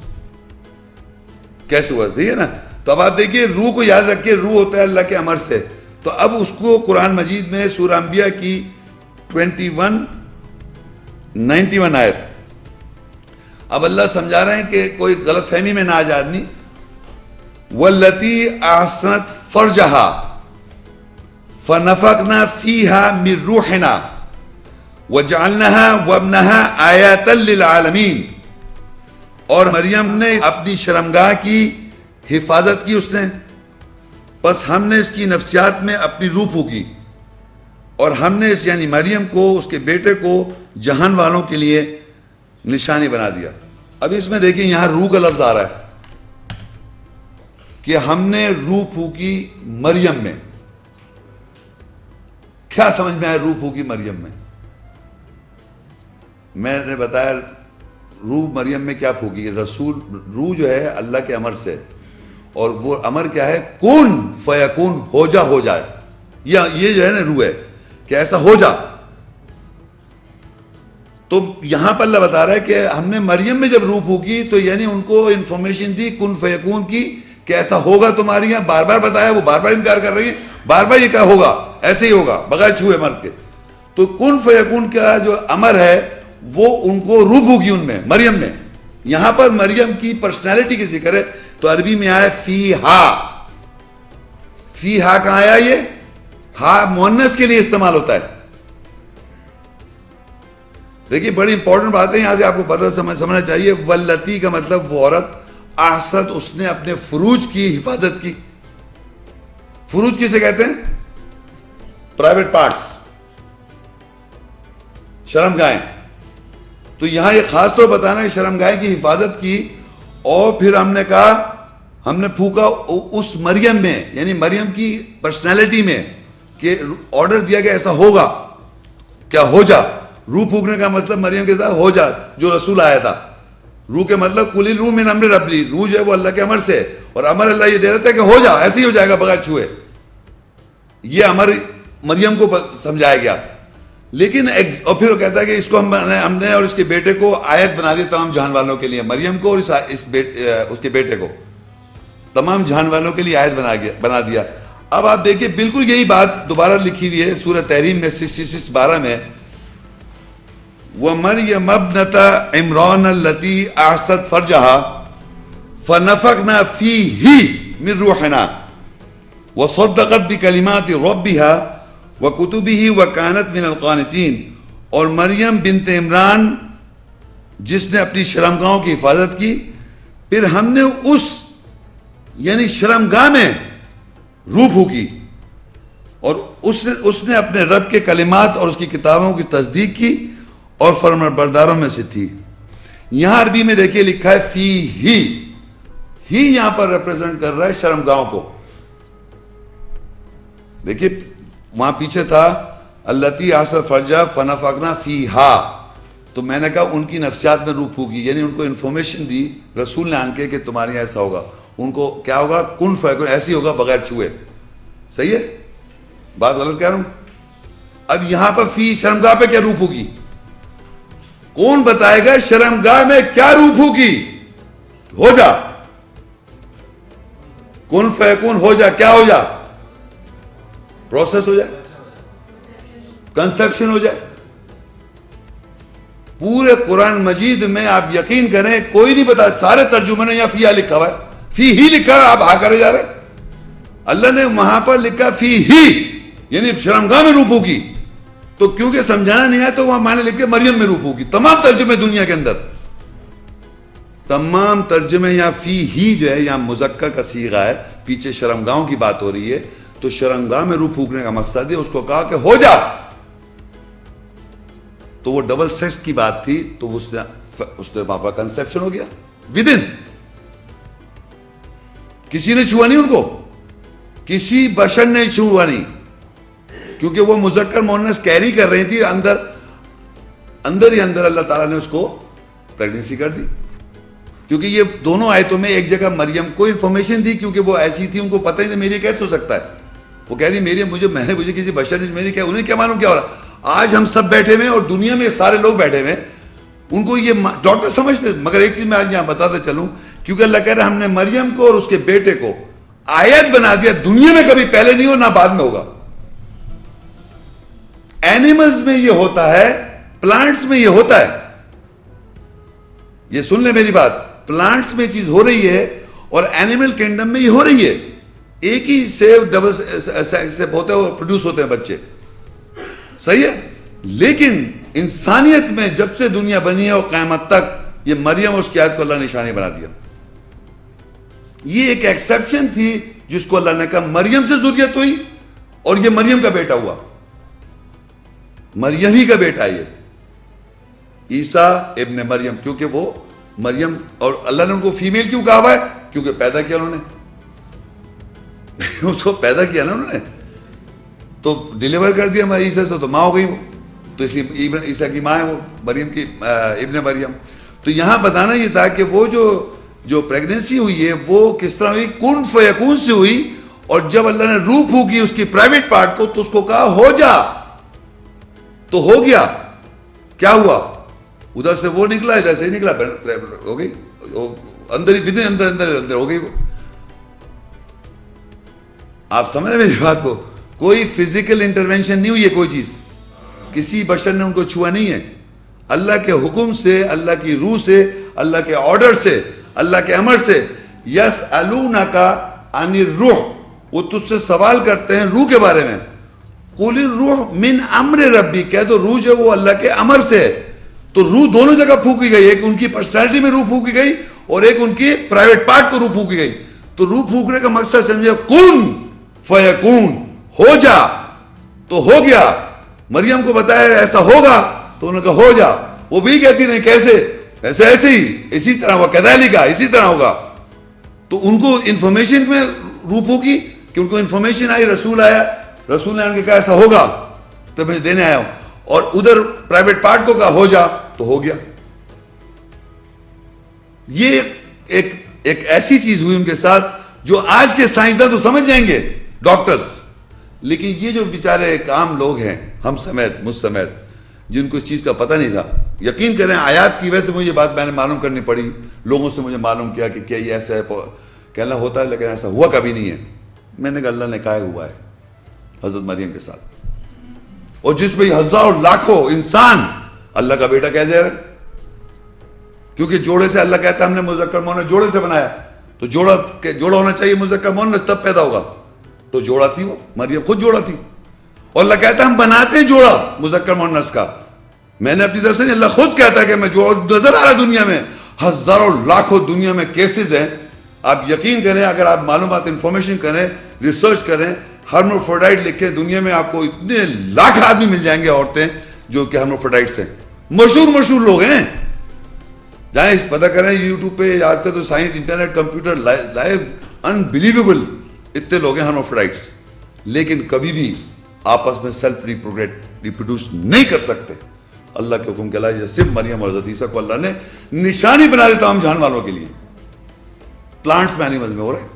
کیسے ہوا، ٹھیک ہے نا. تو اب آپ دیکھیے روح کو یاد رکھیے، روح ہوتا ہے اللہ کے امر سے. تو اب اس کو قرآن مجید میں سورہ انبیاء کی 91 آیت، اب اللہ سمجھا رہے ہیں کہ کوئی غلط فہمی میں نہ آ جائے آدمی. واللتی احسنت فرجہا فنفخنا فیہا من روحنا وجعلناها وابنها آیاتا للعالمین. اور مریم نے اپنی شرمگاہ کی حفاظت کی اس نے، بس ہم نے اس کی نفسیات میں اپنی روح پھونکی، اور ہم نے اس یعنی مریم کو، اس کے بیٹے کو جہان والوں کے لیے نشانی بنا دیا. اب اس میں دیکھیں یہاں روح کا لفظ آ رہا ہے کہ ہم نے روح پھونکی مریم میں. کیا سمجھ میں آیا روح پھونکی مریم میں؟ میں نے بتایا روح مریم میں کیا پھونکی. رسول روح جو ہے اللہ کے امر سے، اور وہ امر کیا ہے؟ کن فیکون، ہو جائے. یہ جو ہے نا روح ہے کہ ایسا ہو جا. تو یہاں پر اللہ بتا رہا ہے کہ ہم نے مریم میں جب روح پھونکی تو یعنی ان کو انفارمیشن دی کن فیکون کی کہ ایسا ہوگا تمہاری یہاں. بار بار بتایا، وہ بار بار انکار کر رہی ہے، بار بار یہ کیا ہوگا، ایسے ہی ہوگا بغیر چھوئے مرد کے. تو کن فیکون کا جو امر ہے وہ ان کو روح پھونکی ان میں، مریم میں. یہاں پر مریم کی پرسنالٹی کی ذکر ہے تو عربی میں آیا فیہا. فیہا کہاں آیا؟ یہ ہا مؤنث کے لیے استعمال ہوتا ہے. دیکھیے بڑی امپورٹنٹ بات ہے یہاں سے آپ کو پتہ سمجھنا چاہیے. واللتی کا مطلب وہ عورت، احسنت اس نے اپنے فروج کی حفاظت کی. فروج کسے کہتے ہیں؟ پرائیویٹ پارٹس، شرمگاہیں. تو یہاں یہ خاص طور بتانا ہے شرمگاہیں کی حفاظت کی. اور پھر ہم نے کہا ہم نے پھونکا اس مریم میں، یعنی مریم کی پرسنالٹی میں، کہ آرڈر دیا گیا ایسا ہوگا، کیا ہو جا. روح پھونکنے کا مطلب مریم کے ساتھ ہو جا جو رسول آیا تھا. روح کے مطلب کل روح من امر ربی، روح جو ہے وہ اللہ کے امر سے، اور امر اللہ یہ دے رہا تھا کہ ہو جا، ایسے ہی ہو جائے گا بغیر چھوئے. یہ امر مریم کو سمجھایا گیا. لیکن اور پھر وہ کہتا ہے کہ اس کو ہم نے اور اس کے بیٹے کو آیت بنا دی تمام جہان والوں کے لیے. مریم کو اور اس کے بیٹے کو تمام جہان والوں کے لیے آیت بنا دیا. اب آپ دیکھیں بالکل یہی بات دوبارہ لکھی ہوئی ہے سورہ تحریم میں 66:12 میں. وَمَرْيَمَ ابْنَتَ عِمْرَانَ الَّتِي أَحْصَنَتْ فَرْجَهَا فَنَفَخْنَا فِيهِ مِنْ رُوحِنَا وَصَدَّقَتْ بِكَلِمَاتِ رَبِّهَا وَكُتُبِهِ وَكَانَتْ مِنَ الْقَانِتِينَ. اور مریم بنت عمران جس نے اپنی شرمگاہوں کی حفاظت کی، پھر ہم نے اس یعنی شرمگاہ میں روح پھونکی، اور اس نے اپنے رب کے کلمات اور اس کی کتابوں کی تصدیق کی اور فرمانبرداروں میں سے تھی. یہاں عربی میں دیکھیے لکھا ہے فی ہی یہاں پر ریپریزنٹ کر رہا ہے شرمگاہوں کو. دیکھیے وہاں پیچھے تھا اللتی احسنت فرجہا فنفخنا فیہا، تو میں نے کہا ان کی نفسیات میں روح پھونکی، یعنی ان کو انفارمیشن دی رسول نے آن کے کہ تمہارے یہاں ایسا ہوگا. ان کو کیا ہوگا؟ کن فیکون، ایسی ہوگا بغیر چھوئے. صحیح ہے؟ بات غلط کہہ رہا ہوں؟ اب یہاں پر فی شرمگاہ پہ کیا روح پھونکی؟ کون بتائے گا شرمگاہ میں کیا روح پھونکی؟ ہو جا، کن فیکون، ہو جا. کیا ہو جا؟ پروسیس ہو جائے، کنسپشن ہو جائے. پورے قرآن مجید میں آپ یقین کریں کوئی نہیں بتا، سارے ترجمے نے یہاں فی لکھا ہوا ہے، فی ہی لکھا ہے، آپ ہا کرے جا رہے. اللہ نے وہاں پر لکھا فی ہی یعنی شرمگاہ میں روح پھونکی. تو کیونکہ سمجھانا نہیں آیا تو وہاں میں نے لکھے مریم میں روح پھونکی. تمام ترجمے دنیا کے اندر، تمام ترجمے یہاں فی ہی جو ہے یہاں مذکر کا صیغہ ہے، پیچھے شرمگاہوں کی بات ہو رہی ہے. تو شرمگاہ میں روح پھونکنے کا مقصد ہے اس کو کہا کہ ہو جا. تو وہ ڈبل سیکس کی بات تھی، تو اس نے پاپا کنسپشن ہو گیا ود ان. کسی نے چھوا نہیں ان کو، کسی بشر نے چھوا نہیں، کیونکہ وہ مذکر مؤنث کیری کر رہی تھی. اندر ہی اندر اللہ تعالیٰ نے اس کو پریگننسی کر دی. کیونکہ یہ دونوں آیتوں میں ایک جگہ مریم کو انفارمیشن دی، کیونکہ وہ ایسی تھی ان کو پتہ ہی نہیں میری کیسے ہو سکتا ہے. وہ کہہ رہی مجھے کسی بشر نے میری کیا، انہیں کیا معلوم کیا ہو رہا. آج ہم سب بیٹھے ہوئے اور دنیا میں سارے لوگ بیٹھے ہوئے ان کو یہ ڈاکٹر سمجھتے. مگر ایک چیز میں آج یہاں بتاتے چلوں, کیونکہ اللہ کہہ رہا ہے ہم نے مریم کو اور اس کے بیٹے کو آیت بنا دیا, دنیا میں کبھی پہلے نہیں ہو نہ بعد میں ہوگا. اینیملز میں یہ ہوتا ہے, پلانٹس میں یہ ہوتا ہے. یہ سن لیں میری بات, پلانٹس میں چیز ہو رہی ہے اور اینیمل کینگڈم میں یہ ہو رہی ہے. ایک ہی سیو ڈبل سیپ ہوتے ہیں, پروڈیوس ہوتے ہیں بچے, صحیح ہے. لیکن انسانیت میں جب سے دنیا بنی ہے اور قیامت تک یہ مریم اور اس کی آیت کو اللہ نے نشانی بنا دیا. یہ ایک ایکسیپشن تھی جس کو اللہ نے کہا مریم سے ذریت ہوئی اور یہ مریم کا بیٹا ہوا, مریم ہی کا بیٹا یہ عیسیٰ ابن مریم. کیونکہ وہ مریم, اور اللہ نے ان کو فیمیل کیوں کہا ہوا ہے؟ کیونکہ پیدا کیا انہوں نے, اس کو پیدا کیا نا انہوں نے, تو ڈیلیور کر دیا عیسیٰ سے, تو ماں ہو گئی وہ, تو اس لیے عیسیٰ کی ماں ہے وہ مریم کی ابن مریم. تو یہاں بتانا یہ تھا کہ وہ جو پریگننسی ہوئی ہے وہ کس طرح ہوئی, کن فیکون سے ہوئی. اور جب اللہ نے روح پھونکی اس کی پرائیویٹ پارٹ کو تو اس کو کہا ہو جا, تو ہو گیا. کیا ہوا؟ ادھر سے وہ نکلا, ادھر سے نکلا, ہو گئی اندر ہی, اندر ہو گئی وہ. آپ سمجھ رہے میری بات کو؟ کوئی فزیکل انٹرونشن نہیں ہوئی ہے, کوئی چیز کسی بشر نے ان کو چھوا نہیں ہے. اللہ کے حکم سے, اللہ کی روح سے, اللہ کے آرڈر سے, اللہ کے امر سے. یسألونک عن الروح, وہ تجھ سے سوال کرتے ہیں روح کے بارے میں. قل الروح من امر ربی, کہہ دو روح جو وہ اللہ کے امر سے ہے. تو روح دونوں جگہ پھونکی گئی, ایک ان کی پرسنالٹی میں روح پھونکی گئی اور ایک ان کی پرائیویٹ پارٹ کو روح پھونکی گئی. تو روح پھونکنے کا مقصد سمجھے کن فیکون, ہو جا تو ہو گیا. مریم کو بتایا ایسا ہوگا تو انہوں نے کہا ہو جا. وہ بھی کہتی نہیں کیسے, ایسے ہی, اسی طرح ہوا, کذالک, اسی طرح ہوگا. تو ان کو انفارمیشن میں روح پھونکی کہ ان کو انفارمیشن آئی, رسول آیا, رسول نے ان کے کہا ایسا ہوگا تو میں دینے آیا ہوں, اور ادھر پرائیویٹ پارٹ کو کہا ہو جا تو ہو گیا. یہ ایک ایسی چیز ہوئی ان کے ساتھ جو آج کے سائنسداں تو سمجھ جائیں گے, ڈاکٹرز. لیکن یہ جو بیچارے ایک عام لوگ ہیں, ہم سمیت, مجھ سمیت, جن کو اس چیز کا پتہ نہیں تھا, یقین کریں آیات کی وجہ سے مجھے بات میں نے معلوم کرنی پڑی, لوگوں سے مجھے معلوم کیا کہ کیا یہ ایسا ہے, کہنا ہوتا ہے لیکن ایسا ہوا کبھی نہیں ہے. میں نے کہا اللہ نے کہا ہوا ہے حضرت مریم کے ساتھ, اور جس پہ ہزاروں لاکھوں انسان اللہ کا بیٹا کہہ دے رہے, کیونکہ جوڑے سے اللہ کہتا ہے ہم نے مذکر مؤنث جوڑے سے بنایا, تو جوڑا ہونا چاہیے مذکر مؤنث تب پیدا ہوگا. تو جوڑا تھی وہ, مریم خود جوڑا تھی, اور اللہ کہتا ہے ہم بناتے ہیں جوڑا مذکر مؤنث کا. میں نے اپنی طرف سے نہیں, اللہ خود کہتا ہے کہ میں جوڑا نظر آ رہا دنیا میں, ہزاروں لاکھوں دنیا میں کیسز ہیں. آپ یقین کریں, اگر آپ معلومات انفارمیشن کریں, ریسرچ کریں, ہرموفروڈائٹ لکھیں, دنیا میں آپ کو اتنے لاکھ آدمی مل جائیں گے, عورتیں جو کہ ہرموفروڈائٹس ہیں, مشہور لوگ ہیں. جائیں اس پتہ کریں یوٹیوب پہ, آج کل تو science, internet, computer, live, unbelievable اتنے لوگ ہیں ہرموفروڈائٹس, لیکن کبھی بھی آپس میں سیلف ریپروڈیوس نہیں کر سکتے. اللہ کے حکم کے علاوہ صرف مریم اور حضرت عیسیٰ کو اللہ نے نشانی بنا دی تمام جہان والوں کے لیے. پلانٹس میں, اینیملز میں ہو رہے ہیں.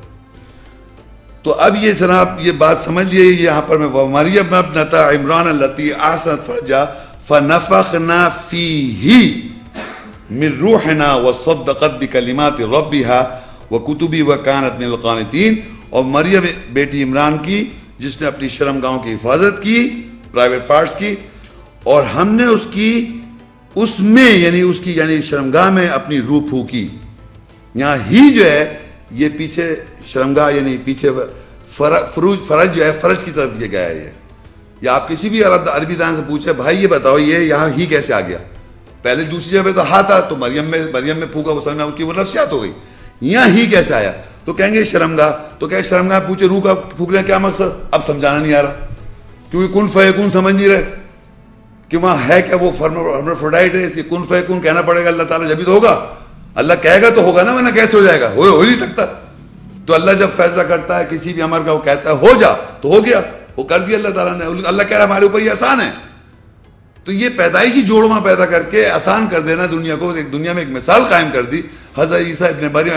تو اب یہ جناب یہ بات سمجھ لیے, یہاں پر میں مریم ابنۃ عمران التی احسنت فرجها فنفخنا فیہ من روحنا وصدقت بکلمات ربها وکتبہ وکانت من القانتین. اور مریم بیٹی عمران کی جس نے اپنی شرمگاہوں کی حفاظت کی, پرائیویٹ پارٹس کی, اور ہم نے اس میں یعنی شرمگاہ میں اپنی روح پھونکی. یہاں ہی جو ہے یہ پیچھے شرمگاہ یعنی پیچھے فرج جو ہے, فرج کی طرف یہ گیا ہے یہ. یا آپ کسی بھی عربی دان سے پوچھے بھائی یہ بتاؤ یہ یہاں ہی کیسے آ گیا, پہلے دوسری جگہ تو ہاں تھا, تو مریم میں پھونکا, وہ سمجھنا کی وہ نفسیات ہو گئی. یہاں ہی کیسے آیا, تو کہیں گے شرمگاہ. تو کہ شرمگاہ پوچھے روح کا پھونکنے کیا مقصد, اب سمجھانا نہیں آ رہا, کیونکہ کن فیکون سمجھ نہیں رہے کہ وہاں ہے کیا, وہ ہرمافروڈائٹ ہے, اسے کن فیکون کہنا پڑے گا اللہ تعالیٰ, جبھی تو ہوگا. اللہ کہے گا تو ہوگا نا, ورنہ کیسے ہو جائے گا, ہو نہیں سکتا. تو اللہ جب فیصلہ کرتا ہے کسی بھی امر کا, وہ کہتا ہے ہو جا تو ہو گیا, وہ کر دیا اللہ تعالیٰ نے. اللہ کہہ رہا ہے ہمارے اوپر یہ آسان ہے. تو یہ پیدائشی جوڑواں پیدا کر کے آسان کر دینا دنیا کو, ایک دنیا میں ایک مثال قائم کر دی. حضرت عیسیٰ ابن مریم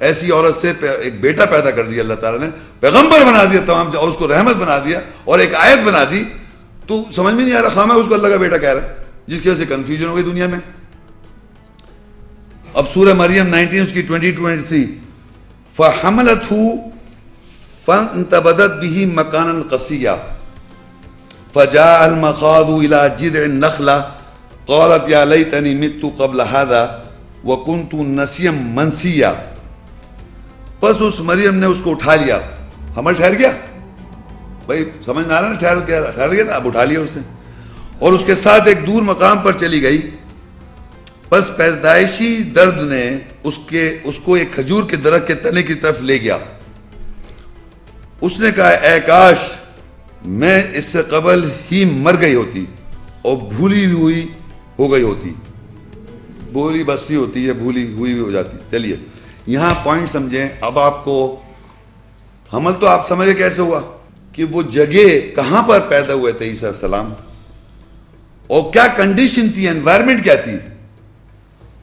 ایسی عورت سے ایک بیٹا پیدا کر دیا اللہ تعالیٰ نے, پیغمبر بنا دیا تمام, اور اس کو رحمت بنا دیا, اور ایک آیت بنا دی. تو سمجھ میں نہیں آ رہا، خواہ میں اس کو اللہ کا بیٹا کہہ رہا ہے، جس کی وجہ سے کنفیوژن ہو گئی دنیا میں. اب سورہ مریم 19 اس کی 22-23 فَحَمَلَتْهُ فَانْتَبَذَتْ بِهِ مَكَانًا قَصِيًّا فَجَاءَ الْمَخَاضُ إِلَى جِذْعِ النَّخْلَةِ قَالَتْ يَا لَيْتَنِي مِتُّ قَبْلَ هَذَا وَكُنْتُ نَسِيًّا مَنْسِيًّا. بس اس مریم نے اس کو اٹھا لیا. حمل ٹھہر گیا بھائی، سمجھ میں آ رہا نا، ٹھہر گیا نا، اب اٹھا لیا اس نے، اور اس کے ساتھ ایک دور مقام پر چلی گئی. بس پیدائشی درد نے اس کو ایک کھجور کے درخت کے تنے کی طرف لے گیا. اس نے کہا اے کاش میں اس سے قبل ہی مر گئی ہوتی اور بھولی ہوئی ہو گئی ہوتی. بھولی بستی ہوتی ہے، بھولی ہوئی ہو جاتی. چلیے یہاں پوائنٹ سمجھیں. اب آپ کو حمل تو آپ سمجھے کیسے ہوا، کہ وہ جگہ کہاں پر پیدا ہوئے تھے عیسیٰ علیہ السلام، اور کیا کنڈیشن تھی، انوائرمنٹ کیا تھی،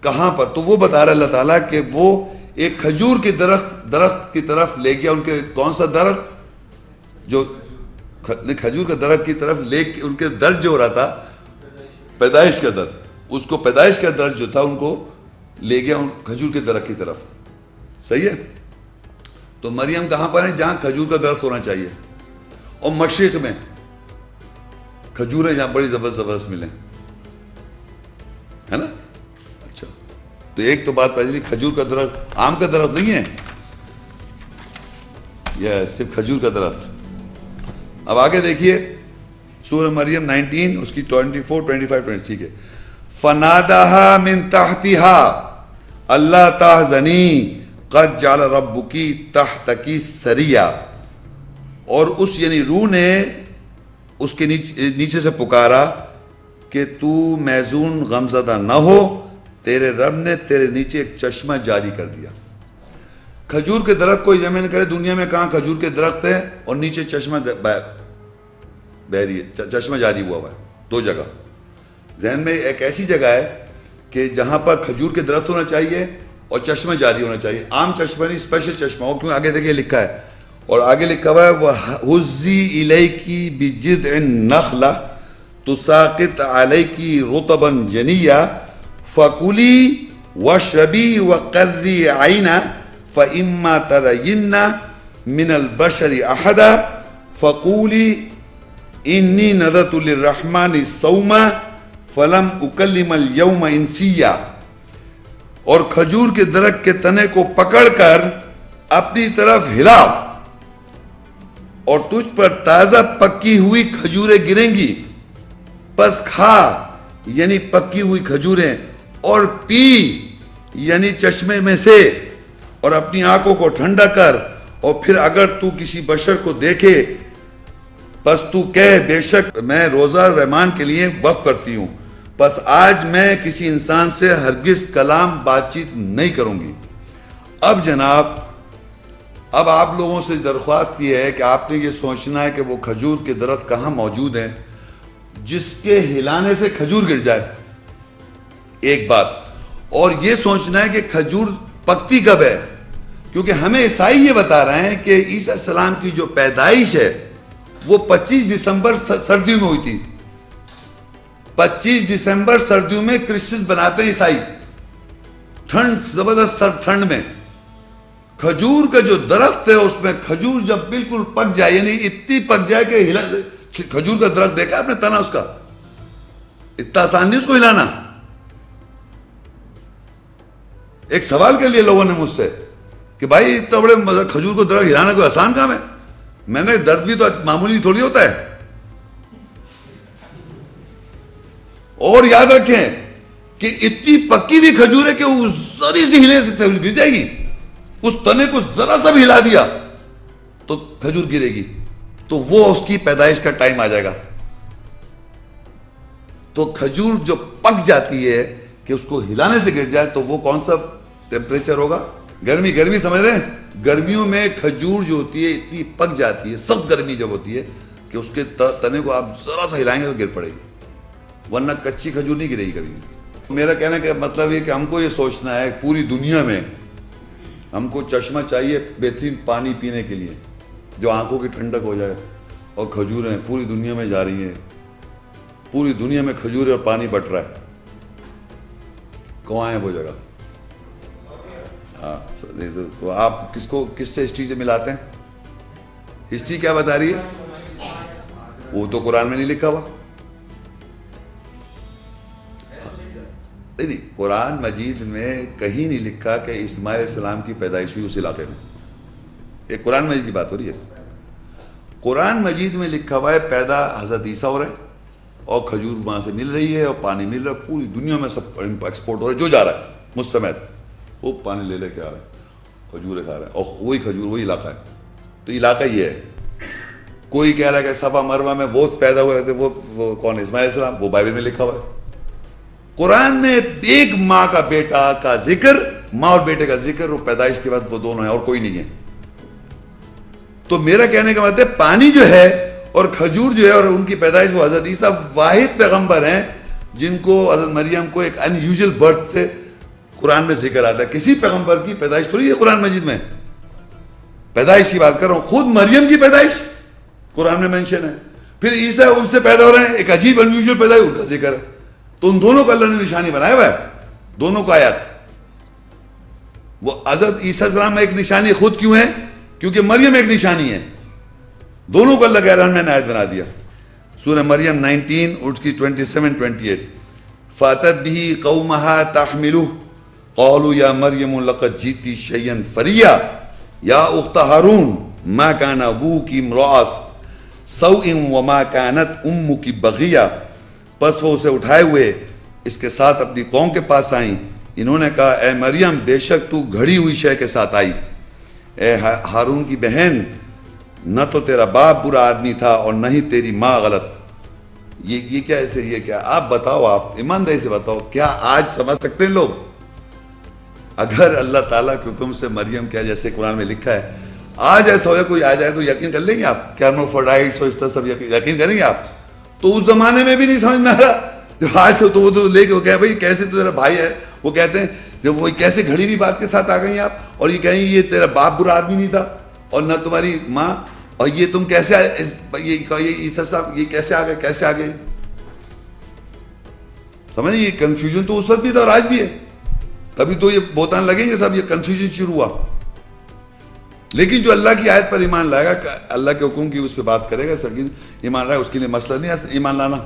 کہاں پر. تو وہ بتا رہا اللہ تعالیٰ کہ وہ ایک کھجور کے درخت کی طرف لے گیا. ان کے کون سا درخت، جو کھجور کے درخت کی طرف لے کے ان کے درد جو ہو رہا تھا، پیدائش کا درد، اس کو پیدائش کا درد جو تھا ان کو لے گیا ان کھجور کے درخت کی طرف. صحیح ہے. تو مریم کہاں پر ہے، جہاں کھجور کا درخت ہونا چاہیے، اور مشرق میں کھجوریں جہاں بڑی زبردست ملیں، ہے نا. اچھا تو ایک تو بات پہلی، کھجور کا درخت آم کا درخت نہیں ہے، یہ صرف کھجور کا درخت. اب آگے دیکھیے سورہ مریم 19 اس کی 24 25 20 ٹھیک ہے. فناداها من تحتها اللہ تحزنی قد جعل ربکی تحتکی سریا. اور اس یعنی روح نے اس کے نیچے سے پکارا کہ تو محزون غمزدہ نہ ہو، تیرے رب نے تیرے نیچے ایک چشمہ جاری کر دیا. کھجور کے درخت کو یمن کرے، دنیا میں کہاں کھجور کے درخت ہے اور نیچے چشمہ بہ رہی ہے، چشمہ جاری ہوا ہے. دو جگہ ذہن میں، ایک ایسی جگہ ہے کہ جہاں پر کھجور کے درخت ہونا چاہیے اور چشمہ جاری ہونا چاہیے. عام چشمہ نہیں، اسپیشل چشمہ ہو، کیونکہ آگے دیکھیے لکھا ہے، اور آگے لکھا ہوا ہے وَهُزِّي إِلَيْكِ بِجِذْعِ النَّخْلَةِ تُسَاقِطْ عَلَيْكِ رُطَبًا جَنِيًّا فَكُلِي وَاشْرَبِي وَقَرِّي عَيْنًا فَإِمَّا تَرَيِنَّ مِنَ الْبَشَرِ أَحَدًا فَقُولِي إِنِّي نَذَرْتُ لِلرَّحْمَنِ صَوْمًا فَلَمْ أُكَلِّمَ الْيَوْمَ إِنسِيًّا. اور کھجور کے درخت کے تنے کو پکڑ کر اپنی طرف ہلا، اور تجھ پر تازہ پکی ہوئی کھجوریں گریں گی، پس کھا یعنی پکی ہوئی کھجوریں، اور پی یعنی چشمے میں سے، اور اپنی آنکھوں کو ٹھنڈا کر، اور پھر اگر تو کسی بشر کو دیکھے پس تو کہہ بے شک میں روزہ رحمان کے لیے وقف کرتی ہوں، پس آج میں کسی انسان سے ہرگز کلام بات چیت نہیں کروں گی. اب جناب، اب آپ لوگوں سے درخواست یہ ہے کہ آپ نے یہ سوچنا ہے کہ وہ کھجور کے درخت کہاں موجود ہیں جس کے ہلانے سے کھجور گر جائے، ایک بات. اور یہ سوچنا ہے کہ کھجور پکتی کب ہے، کیونکہ ہمیں عیسائی یہ بتا رہے ہیں کہ عیسیٰ السلام کی جو پیدائش ہے وہ 25 دسمبر سردیوں میں ہوئی تھی. 25 دسمبر سردیوں میں کرسچن بناتے ہیں عیسائی، ٹھنڈ زبردست سرد ٹھنڈ میں. کھجور کا جو درخت ہے اس میں کھجور جب بالکل پک جائے، یعنی اتنی پک جائے کہ کھجور کا درخت دیکھا آپ نے تنا اس کا، اتنا آسان نہیں اس کو ہلانا. ایک سوال کر لیا لوگوں نے مجھ سے کہ بھائی اتنا بڑے کھجور کو درخت ہلانا کوئی آسان کام ہے؟ میں نے درد بھی تو معمولی تھوڑی ہوتا ہے. اور یاد رکھیں کہ اتنی پکی ہوئی کھجور ہے کہ وہ ذری سی ہلے سے گر جائے گی. اس تنے کو ذرا سا بھی ہلا دیا تو کھجور گرے گی. تو وہ اس کی پیدائش کا ٹائم آ جائے گا. تو کھجور جو پک جاتی ہے کہ اس کو ہلانے سے گر جائے تو وہ کون سا ٹیمپریچر ہوگا؟ گرمی سمجھ رہے ہیں؟ گرمیوں میں کھجور جو ہوتی ہے اتنی پک جاتی ہے، سخت گرمی جب ہوتی ہے کہ اس کے تنے کو آپ ذرا سا ہلائیں گے تو گر پڑے گی، ورنہ کچی کھجور نہیں گرے گی کبھی. میرا کہنے کا مطلب یہ کہ ہم کو یہ سوچنا ہے پوری دنیا میں ہم کو چشمہ چاہیے بہترین پانی پینے کے لیے جو آنکھوں کی ٹھنڈک ہو جائے، اور کھجوریں پوری دنیا میں جا رہی ہیں پوری دنیا میں کھجور اور پانی بٹ رہا ہے. کہاں ہے وہ جگہ؟ ہاں. تو آپ کس سے ہسٹری سے ملاتے ہیں؟ ہسٹری کیا بتا رہی ہے؟ وہ تو قرآن میں نہیں لکھا ہوا. نہیں، قرآن مجید میں کہیں نہیں لکھا کہ اسماعیل علیہ السلام کی پیدائش ہوئی اس علاقے میں. ایک قرآن مجید کی بات ہو رہی ہے. قرآن مجید میں لکھا ہوا ہے پیدا حضرت عیسیٰ ہو رہے ہیں اور کھجور وہاں سے مل رہی ہے اور پانی مل رہا ہے. پوری دنیا میں سب ایکسپورٹ ہو رہا ہے. جو جا رہا ہے مستمد وہ پانی لے کے آ رہا ہے, کھجوریں کھا رہا ہے, اور وہی کھجور وہی علاقہ ہے. تو علاقہ یہ ہے. کوئی کہہ رہا ہے کہ صفا مروا میں وہ پیدا ہوئے تھے, وہ کون ہے؟ اسماعیل علیہ السلام. وہ بائبل میں لکھا ہوا ہے. قرآن میں ایک ماں کا بیٹا کا ذکر, ماں اور بیٹے کا ذکر, وہ پیدائش کے بعد وہ دونوں ہیں اور کوئی نہیں ہے. تو میرا کہنے کا مطلب پانی جو ہے اور کھجور جو ہے اور ان کی پیدائش, وہ حضرت عیسیٰ واحد پیغمبر ہیں جن کو حضرت مریم کو ایک ان یوزول برتھ سے قرآن میں ذکر آتا ہے. کسی پیغمبر کی پیدائش تھوڑی ہے قرآن مجید میں. پیدائش کی بات کر رہا ہوں, خود مریم کی پیدائش قرآن میں مینشن ہے. پھر عیسیٰ ان سے پیدا ہو رہے ہیں, ایک عجیب ان یوزول پیدائش, ان کا ذکر ہے. تو ان دونوں کو اللہ نے نشانی بنایا ہوا ہے, دونوں کو آیات. وہ حضرت عیسیٰ السلام ایک نشانی خود کیوں ہے؟ کیونکہ مریم ایک نشانی ہے. دونوں کو اللہ کے رحمت نے آیت بنا دیا. سورہ مریم 19 اس کی 27-28. فاتت به قومها تحملہ قالوا یا مریم لقد جئتی شیئا فریا یا اخت ہارون ما کان ابوک امرأ سوء وما کانت امک بغیا. پس وہ اسے اٹھائے ہوئے اس کے ساتھ اپنی قوم کے پاس آئیں. انہوں نے کہا اے مریم بے شک تو گھڑی ہوئی شے کے ساتھ آئی. اے ہارون کی بہن, نہ تو تیرا باپ برا آدمی تھا اور نہ ہی تیری ماں غلط. یہ کیا ایسے, یہ کیا؟ آپ بتاؤ, آپ ایمانداری سے بتاؤ, کیا آج سمجھ سکتے ہیں لوگ؟ اگر اللہ تعالیٰ کے حکم سے مریم کیا جیسے قرآن میں لکھا ہے, آج ایسا ہو کوئی آ جائے تو یقین کر لیں گے آپ؟ کیرنوفرڈائٹس اور اس طرح سب یقین کریں گے آپ؟ تو اس زمانے میں بھی نہیں سمجھ میں آ رہا. آج تو وہ تو لے کے وہ کہہ بھائی کیسے تیرا بھائی ہے, وہ کہتے ہیں جب وہ کیسے گھڑی بھی بات کے ساتھ آ گئی آپ, اور یہ کہیں یہ تیرا باپ برا آدمی نہیں تھا اور نہ تمہاری ماں, اور یہ تم کیسے یہ عیسیٰ صاحب یہ کیسے آ گئے سمجھ. یہ کنفیوژن تو اس وقت بھی تھا اور آج بھی ہے. تبھی تو یہ بہتان لگیں گے سب, یہ کنفیوژن شروع ہوا. لیکن جو اللہ کی آیت پر ایمان لائے گا, اللہ کے حکم کی اس پہ بات کرے گا, سکین ایمان رہا ہے, اس کے لیے مسئلہ نہیں ہے ایمان لانا.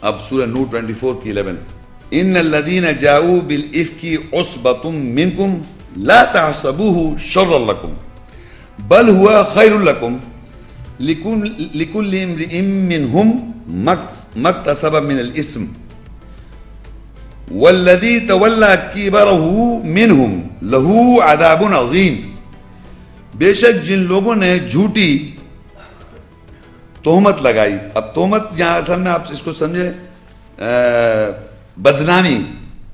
اب سورہ نور 24 کی 11. ان الذین جاؤوا بالافک عصبۃ منکم لا تحسبوه شرا لکم بل هو خیر لکم لکل امرئ منهم ما اکتسب من الاثم والذی تولى کبرہ منہم لہو عذاب عظیم. بے شک جن لوگوں نے جھوٹی تہمت لگائی. اب تہمت یہاں اصل میں آپ اس کو سمجھے بدنامی,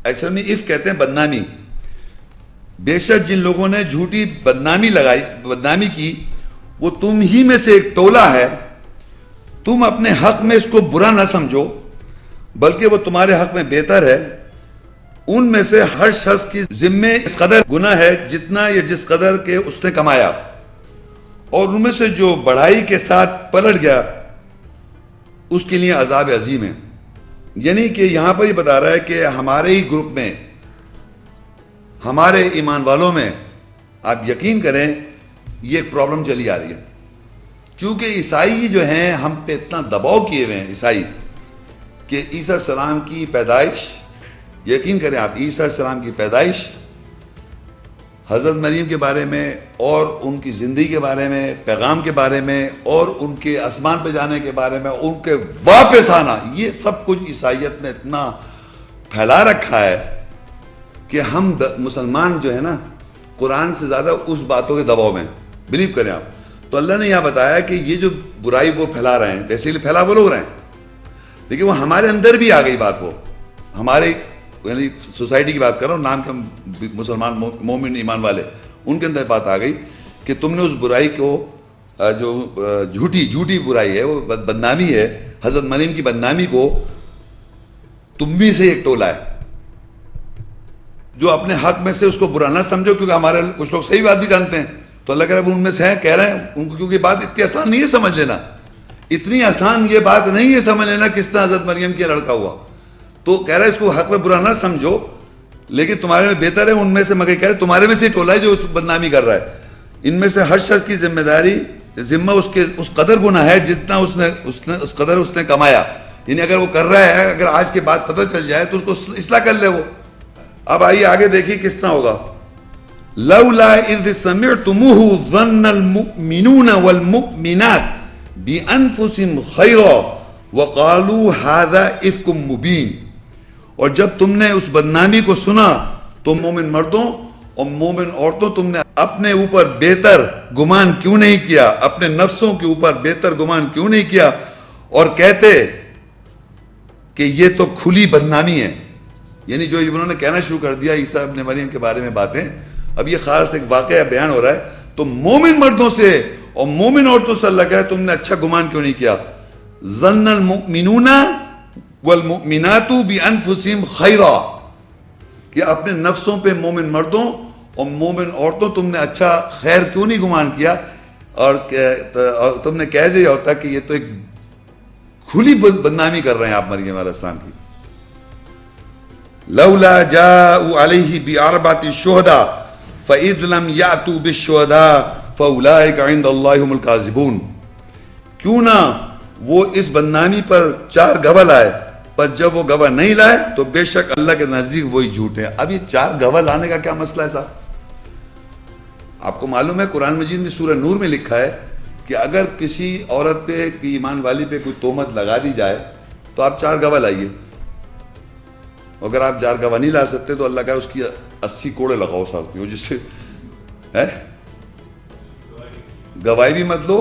ایکچوئل میں اف کہتے ہیں بدنامی. بے شک جن لوگوں نے جھوٹی بدنامی کی, وہ تم ہی میں سے ایک ٹولہ ہے. تم اپنے حق میں اس کو برا نہ سمجھو بلکہ وہ تمہارے حق میں بہتر ہے. ان میں سے ہر شخص کی ذمے اس قدر گناہ ہے جتنا یا جس قدر کے اس نے کمایا, اور ان میں سے جو بڑائی کے ساتھ پلٹ گیا اس کے لیے عذاب عظیم ہے. یعنی کہ یہاں پر یہ بتا رہا ہے کہ ہمارے ہی گروپ میں, ہمارے ایمان والوں میں, آپ یقین کریں یہ ایک پرابلم چلی آ رہی ہے. چونکہ عیسائی جو ہیں ہم پہ اتنا دباؤ کیے ہوئے ہیں عیسائی کہ عیسیٰ السلام کی پیدائش, یقین کریں آپ, عیسیٰ السلام کی پیدائش, حضرت مریم کے بارے میں اور ان کی زندگی کے بارے میں, پیغام کے بارے میں, اور ان کے آسمان پہ جانے کے بارے میں, ان کے واپس آنا, یہ سب کچھ عیسائیت نے اتنا پھیلا رکھا ہے کہ ہم مسلمان جو ہے نا قرآن سے زیادہ اس باتوں کے دباؤ میں. بلیو کریں آپ. تو اللہ نے یہاں بتایا کہ یہ جو برائی وہ پھیلا رہے ہیں, بیسیکلی پھیلا وہ لوگ رہے ہیں, لیکن وہ ہمارے اندر بھی آ گئی بات. وہ ہمارے یعنی سوسائٹی کی بات کر رہا ہوں, نام کے مسلمان مومن ایمان والے, ان کے اندر بات آ گئی کہ تم نے اس برائی کو, جو جھوٹی برائی ہے, وہ بدنامی ہے, حضرت مریم کی بدنامی کو تم بھی سے ایک ٹولہ ہے جو اپنے حق میں سے اس کو برا نہ سمجھو, کیونکہ ہمارے کچھ لوگ صحیح بات بھی جانتے ہیں. تو اللہ کہہ رہا ہے ان میں سے ہیں, کہہ رہے ہیں ان کو, کیونکہ بات اتنی آسان نہیں ہے سمجھ لینا. اتنی آسان یہ بات نہیں ہے سمجھ لینا کس طرح حضرت مریم کی لڑکا ہوا. تو کہہ رہا ہے اس کو حق میں برا نہ سمجھو لیکن تمہارے میں بہتر ہے ان میں سے. مگر کہہ رہے تمہارے میں سے ٹولا ہے جو اس بدنامی کر رہا ہے. ان میں سے ہر شخص کی ذمہ داری ذمہ اس قدر گناہ ہے جتنا اس قدر اس نے کمایا. یعنی اگر وہ کر رہا ہے, اگر آج کے بعد پتہ چل جائے تو اس کو اصلاح کر لے وہ. اب آئیے آگے دیکھیے کس طرح ہوگا. لولا اذ سمعتموه ظن المؤمنون والمؤمنات بانفسهم خیرا وقالوا هذا افک مبین. اور جب تم نے اس بدنامی کو سنا تو مومن مردوں اور مومن عورتوں تم نے اپنے اوپر بہتر گمان کیوں نہیں کیا, اپنے نفسوں کے اوپر بہتر گمان کیوں نہیں کیا اور کہتے کہ یہ تو کھلی بدنامی ہے. یعنی جو انہوں نے کہنا شروع کر دیا عیسیٰ ابن مریم کے بارے میں باتیں, اب یہ خاص ایک واقعہ بیان ہو رہا ہے. تو مومن مردوں سے اور مومن عورتوں سے اللہ کہے تم نے اچھا گمان کیوں نہیں کیا. ظن المؤمنون والمؤمنات بانفسهم خیرا, کہ اپنے نفسوں پہ مومن مردوں اور مومن عورتوں تم نے اچھا خیر کیوں نہیں گمان کیا اور تم نے کہہ دیا ہوتا کہ یہ تو ایک کھلی بدنامی کر رہے ہیں آپ مریم علیہ السلام کی. لولا جاءوا علیہ باربعۃ شہداء فاذ لم یاتوا بالشہداء فاولئک عند اللہ هم الکاذبون. کیوں نہ وہ اس بدنامی پر 4 گواہ لائے, پر جب وہ گواہ نہیں لائے تو بے شک اللہ کے نزدیک وہی جھوٹے ہیں. اب یہ 4 گواہ لانے کا کیا مسئلہ ہے صاحب؟ آپ کو معلوم ہے قرآن مجید میں سورہ نور میں لکھا ہے کہ اگر کسی عورت پہ ایمان والی پہ کوئی تہمت لگا دی جائے تو آپ 4 گواہ لائیے. اگر آپ 4 گواہ نہیں لا سکتے تو اللہ کا اس کی 80 کوڑے لگاؤ صاحب, جس سے گواہی بھی مت لو,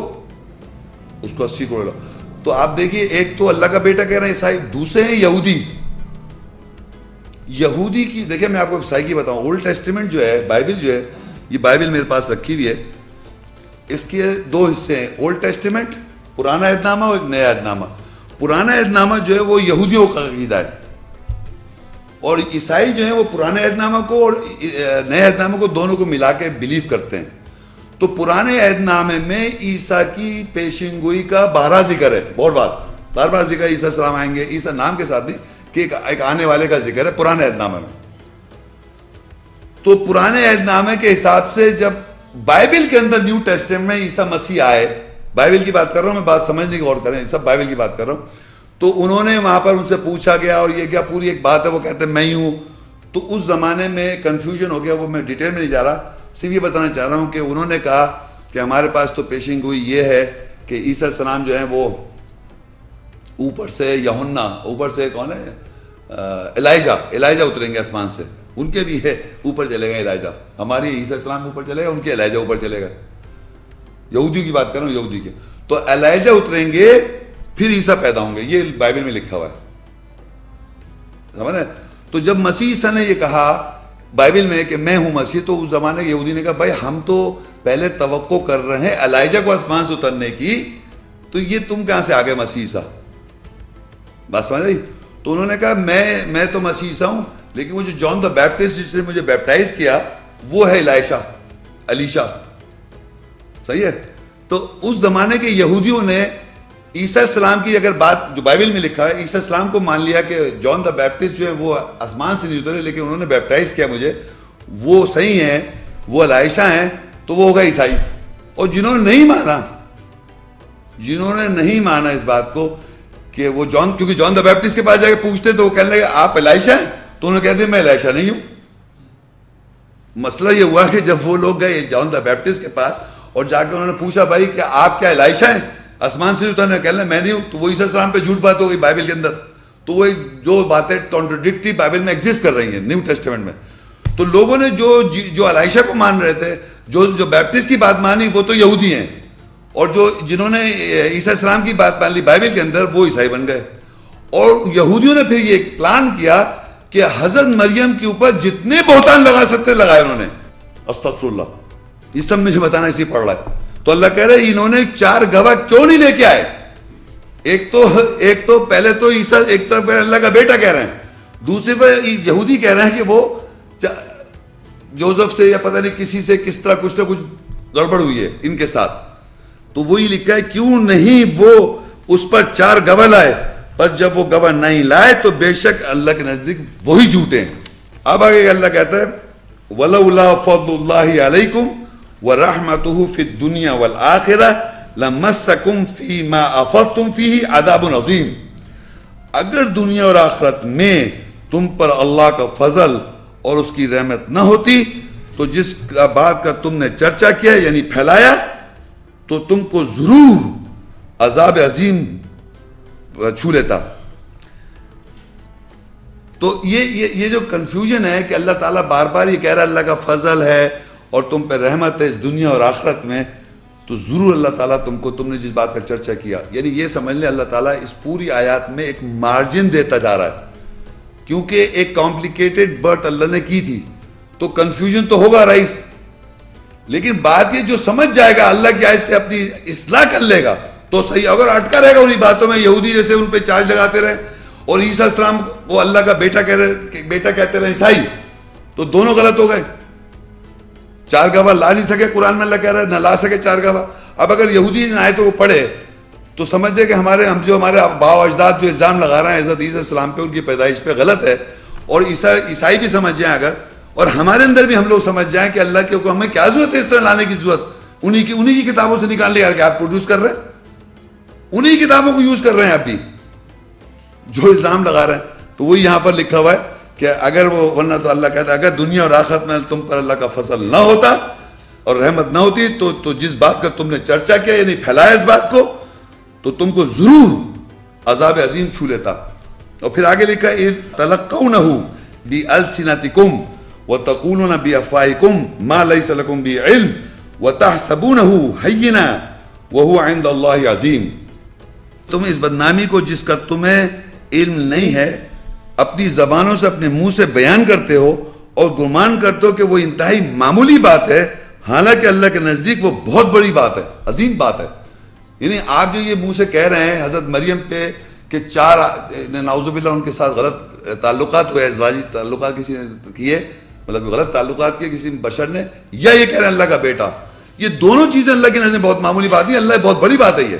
اس کو 80 کوڑے لگاؤ. تو آپ دیکھیے ایک تو اللہ کا بیٹا کہہ رہے ہیں عیسائی, دوسرے ہیں یہودی کی. دیکھیں میں آپ کو عیسائی کی بتاؤں, اولڈ ٹیسٹیمنٹ جو ہے, بائبل جو ہے, یہ بائبل میرے پاس رکھی ہوئی ہے, اس کے 2 حصے ہیں. اولڈ ٹیسٹیمنٹ پرانا عہد نامہ اور ایک نیا عہد نامہ. پرانا عہد نامہ جو ہے وہ یہودیوں کا عقیدہ ہے, اور عیسائی جو ہیں وہ پرانے عہد نامہ کو اور نئے عہد نامہ کو دونوں کو ملا کے بلیو کرتے ہیں. تو پرانے عہد نامے میں عیسیٰ کی پیشن گوئی کا 12 ذکر ہے, بار بار ذکر ہے. عیسیٰ السلام آئیں گے, عیسیٰ نام کے ساتھ نہیں کہ ایک آنے والے کا ذکر ہے پرانے عہد نامے میں. تو پرانے عہد نامے کے حساب سے جب بائبل کے اندر نیو ٹیسٹمنٹ میں عیسیٰ مسیح آئے, بائبل کی بات کر رہا ہوں میں, بات سمجھنے کی غور کریں, سب بائبل کی بات کر رہا ہوں. تو انہوں نے وہاں پر ان سے پوچھا گیا اور یہ کیا پوری ایک بات ہے, وہ کہتے ہیں میں ہی ہوں. تو اس زمانے میں کنفیوژن ہو گیا, وہ میں ڈیٹیل میں نہیں جا رہا, صرف یہ بتانا چاہ رہا ہوں کہ انہوں نے کہا کہ ہمارے پاس تو پیشن گوئی یہ ہے کہ عیسیٰ السلام جو ہیں وہ اوپر سے یوحنا, اوپر سے کون ہے الائجہ اتریں گے آسمان سے. ان کے بھی ہے اوپر چلے گا الائجہ, ہماری عیسیٰ السلام اوپر چلے گا, ان کے الائجہ اوپر چلے گا. یہودیوں کی بات کر رہا ہوں, یہودی کے. تو الائجہ اتریں گے پھر عیسیٰ پیدا ہوں گے, یہ بائبل میں لکھا ہوا ہے, سمجھ رہے. تو جب مسیح عیسیٰ نے یہ کہا بائبل میں کہ میں ہوں مسیح, تو اس زمانے کے یہودی نے کہا بھائی ہم تو پہلے توقع کر رہے ہیں الائجہ کو آسمان سے اترنے کی, تو یہ تم کہاں سے آ گئے مسیح عیسیٰ, بات سمجھ رہی. تو انہوں نے کہا میں تو مسیح عیسیٰ ہوں, لیکن وہ جو جان دا بیپٹسٹ جس نے مجھے بیپٹائز کیا وہ ہے الیشا, صحیح ہے. تو اس زمانے کے یہودیوں نے عیسیٰ السلام کی اگر بات جو بائبل میں لکھا ہے, عیسیٰ السلام کو مان لیا کہ جان دا بیپٹسٹ جو ہے وہ آسمان سے نہیں اترے, لیکن انہوں نے بیپٹائز کیا مجھے, وہ صحیح ہیں, وہ الیشا ہیں, تو وہ ہوگا عیسائی. اور جنہوں نے نہیں مانا اس بات کو کہ وہ کیونکہ جان دا بیپٹسٹ کے پاس جا کے پوچھتے تو وہ کہنے لگے آپ الیشا ہیں, تو انہوں نے کہتے میں الیشا نہیں ہوں. مسئلہ یہ ہوا کہ جب وہ لوگ گئے جان دا بیپٹسٹ کے پاس اور جا کے انہوں نے پوچھا بھائی کہ آپ کیا الیشا ہیں آسمان سے اترنے, کہنے میں نہیں ہوں. تو وہ عیسیٰ السلام پہ جھوٹ بات ہو گئی بائبل کے اندر. تو وہ جو باتیں کانٹرڈکٹری بائبل میں ایگزسٹ کر رہی ہیں نیو ٹیسٹمنٹ میں. تو لوگوں نے جو الیشا کو مان رہے تھے, جو بیپٹسٹ کی بات مانی, وہ تو یہودی ہیں, اور جنہوں نے عیسیٰ السلام کی بات مان لی بائبل کے اندر وہ عیسائی بن گئے. اور یہودیوں نے پھر یہ پلان کیا کہ حضرت مریم کے اوپر جتنے بہتان لگا سکتے لگائے انہوں نے. استغفر اللہ, یہ سب مجھے بتانا اسی پڑھ رہا ہے. تو اللہ کہہ رہے انہوں نے 4 گواہ کیوں نہیں لے کے آئے. ایک تو پہلے تو عیسیٰ ایک طرف اللہ کا بیٹا کہہ رہے ہیں, دوسرے پہ یہودی کہہ رہے ہیں کہ وہ جوزف سے یا پتہ نہیں کسی سے کس طرح کچھ نہ کچھ گڑبڑ ہوئی ہے ان کے ساتھ. تو وہی لکھا ہے کیوں نہیں وہ اس پر 4 گواہ لائے، پر جب وہ گواہ نہیں لائے تو بے شک اللہ کے نزدیک وہی جھوٹے ہیں۔ اب آگے اللہ کہتا ہے وَلَوْلَا فَضْلُ اللَّهِ عَلَيْكُمْ وَرَحْمَتُهُ فِي الدُّنْيَا وَالْآخِرَةِ لَمَسَّكُمْ فِي مَا أَفَضْتُمْ فِيهِ عَذَابٌ عَظِيمٌ، اگر دنیا اور آخرت میں تم پر اللہ کا فضل اور اس کی رحمت نہ ہوتی تو جس بات کا تم نے چرچا کیا یعنی پھیلایا تو تم کو ضرور عذاب عظیم چھو لیتا۔ تو یہ جو کنفیوژن ہے کہ اللہ تعالیٰ بار بار یہ کہہ رہا ہے اللہ کا فضل ہے اور تم پہ رحمت ہے اس دنیا اور آخرت میں، تو ضرور اللہ تعالیٰ تم نے جس بات کا چرچا کیا، یعنی یہ سمجھ لیں اللہ تعالیٰ اس پوری آیات میں ایک مارجن دیتا جا رہا ہے، کیونکہ ایک کمپلیکیٹڈ برتھ اللہ نے کی تھی تو کنفیوژن تو ہوگا رئیس، لیکن بات یہ جو سمجھ جائے گا اللہ کی آیت سے اپنی اصلاح کر لے گا تو صحیح، اگر اٹکا رہے گا انہی باتوں میں، یہودی جیسے ان پہ چارج لگاتے رہے اور عیسیٰ علیہ السلام کو اللہ کا بیٹا کہتے رہے عیسائی، تو دونوں غلط ہو گئے۔ 4 گواہ لا نہیں سکے، قرآن میں اللہ کہہ رہا ہے نہ لا سکے 4 گواہ۔ اب اگر یہودی ان آیتوں کو پڑھے تو سمجھ جائے کہ ہمارے باؤ اجداد جو الزام لگا رہے ہیں حضرت عیسیٰ علیہ السلام پہ ان کی پیدائش پہ غلط ہے، اور عیسائی بھی سمجھ جائیں اگر، اور ہمارے اندر بھی ہم لوگ سمجھ جائیں کہ اللہ کے حکم ہمیں کیا ضرورت ہے اس طرح لانے کی ضرورت، انہی کی کتابوں سے نکال لے کہ آپ پروڈیوس کر رہے ہیں، انہی کتابوں کو یوز کر رہے ہیں آپ بھی جو الزام لگا رہے ہیں۔ تو وہی یہاں پر لکھا ہوا ہے کہ اگر وہ، ورنہ تو اللہ کہتا ہے اگر دنیا اور آخرت میں تم پر اللہ کا فضل نہ ہوتا اور رحمت نہ ہوتی تو جس بات کا تم نے چرچا کیا یعنی پھیلایا اس بات کو تو تم کو ضرور عذاب عظیم چھو لیتا۔ اور پھر آگے لکھا اذ تلقونہ بألسنتکم وتقولون بأفواہکم ما لیس لکم به علم وتحسبونہ ہینا وہو عند اللہ عظیم، تم اس بدنامی کو جس کا تمہیں علم نہیں ہے اپنی زبانوں سے اپنے منہ سے بیان کرتے ہو اور گمان کرتے ہو کہ وہ انتہائی معمولی بات ہے، حالانکہ اللہ کے نزدیک وہ بہت بڑی بات ہے، عظیم بات ہے۔ یعنی آپ جو یہ منہ سے کہہ رہے ہیں حضرت مریم پہ کہ 4 نعوذ باللہ ان کے ساتھ غلط تعلقات ہوئے، ازواجی تعلقات کسی نے کیے، مطلب غلط تعلقات کیے کسی بشر نے، یا یہ کہہ رہے ہیں اللہ کا بیٹا، یہ دونوں چیزیں اللہ کے نزدیک بہت معمولی بات نہیں، اللہ بہت بڑی بات ہے یہ۔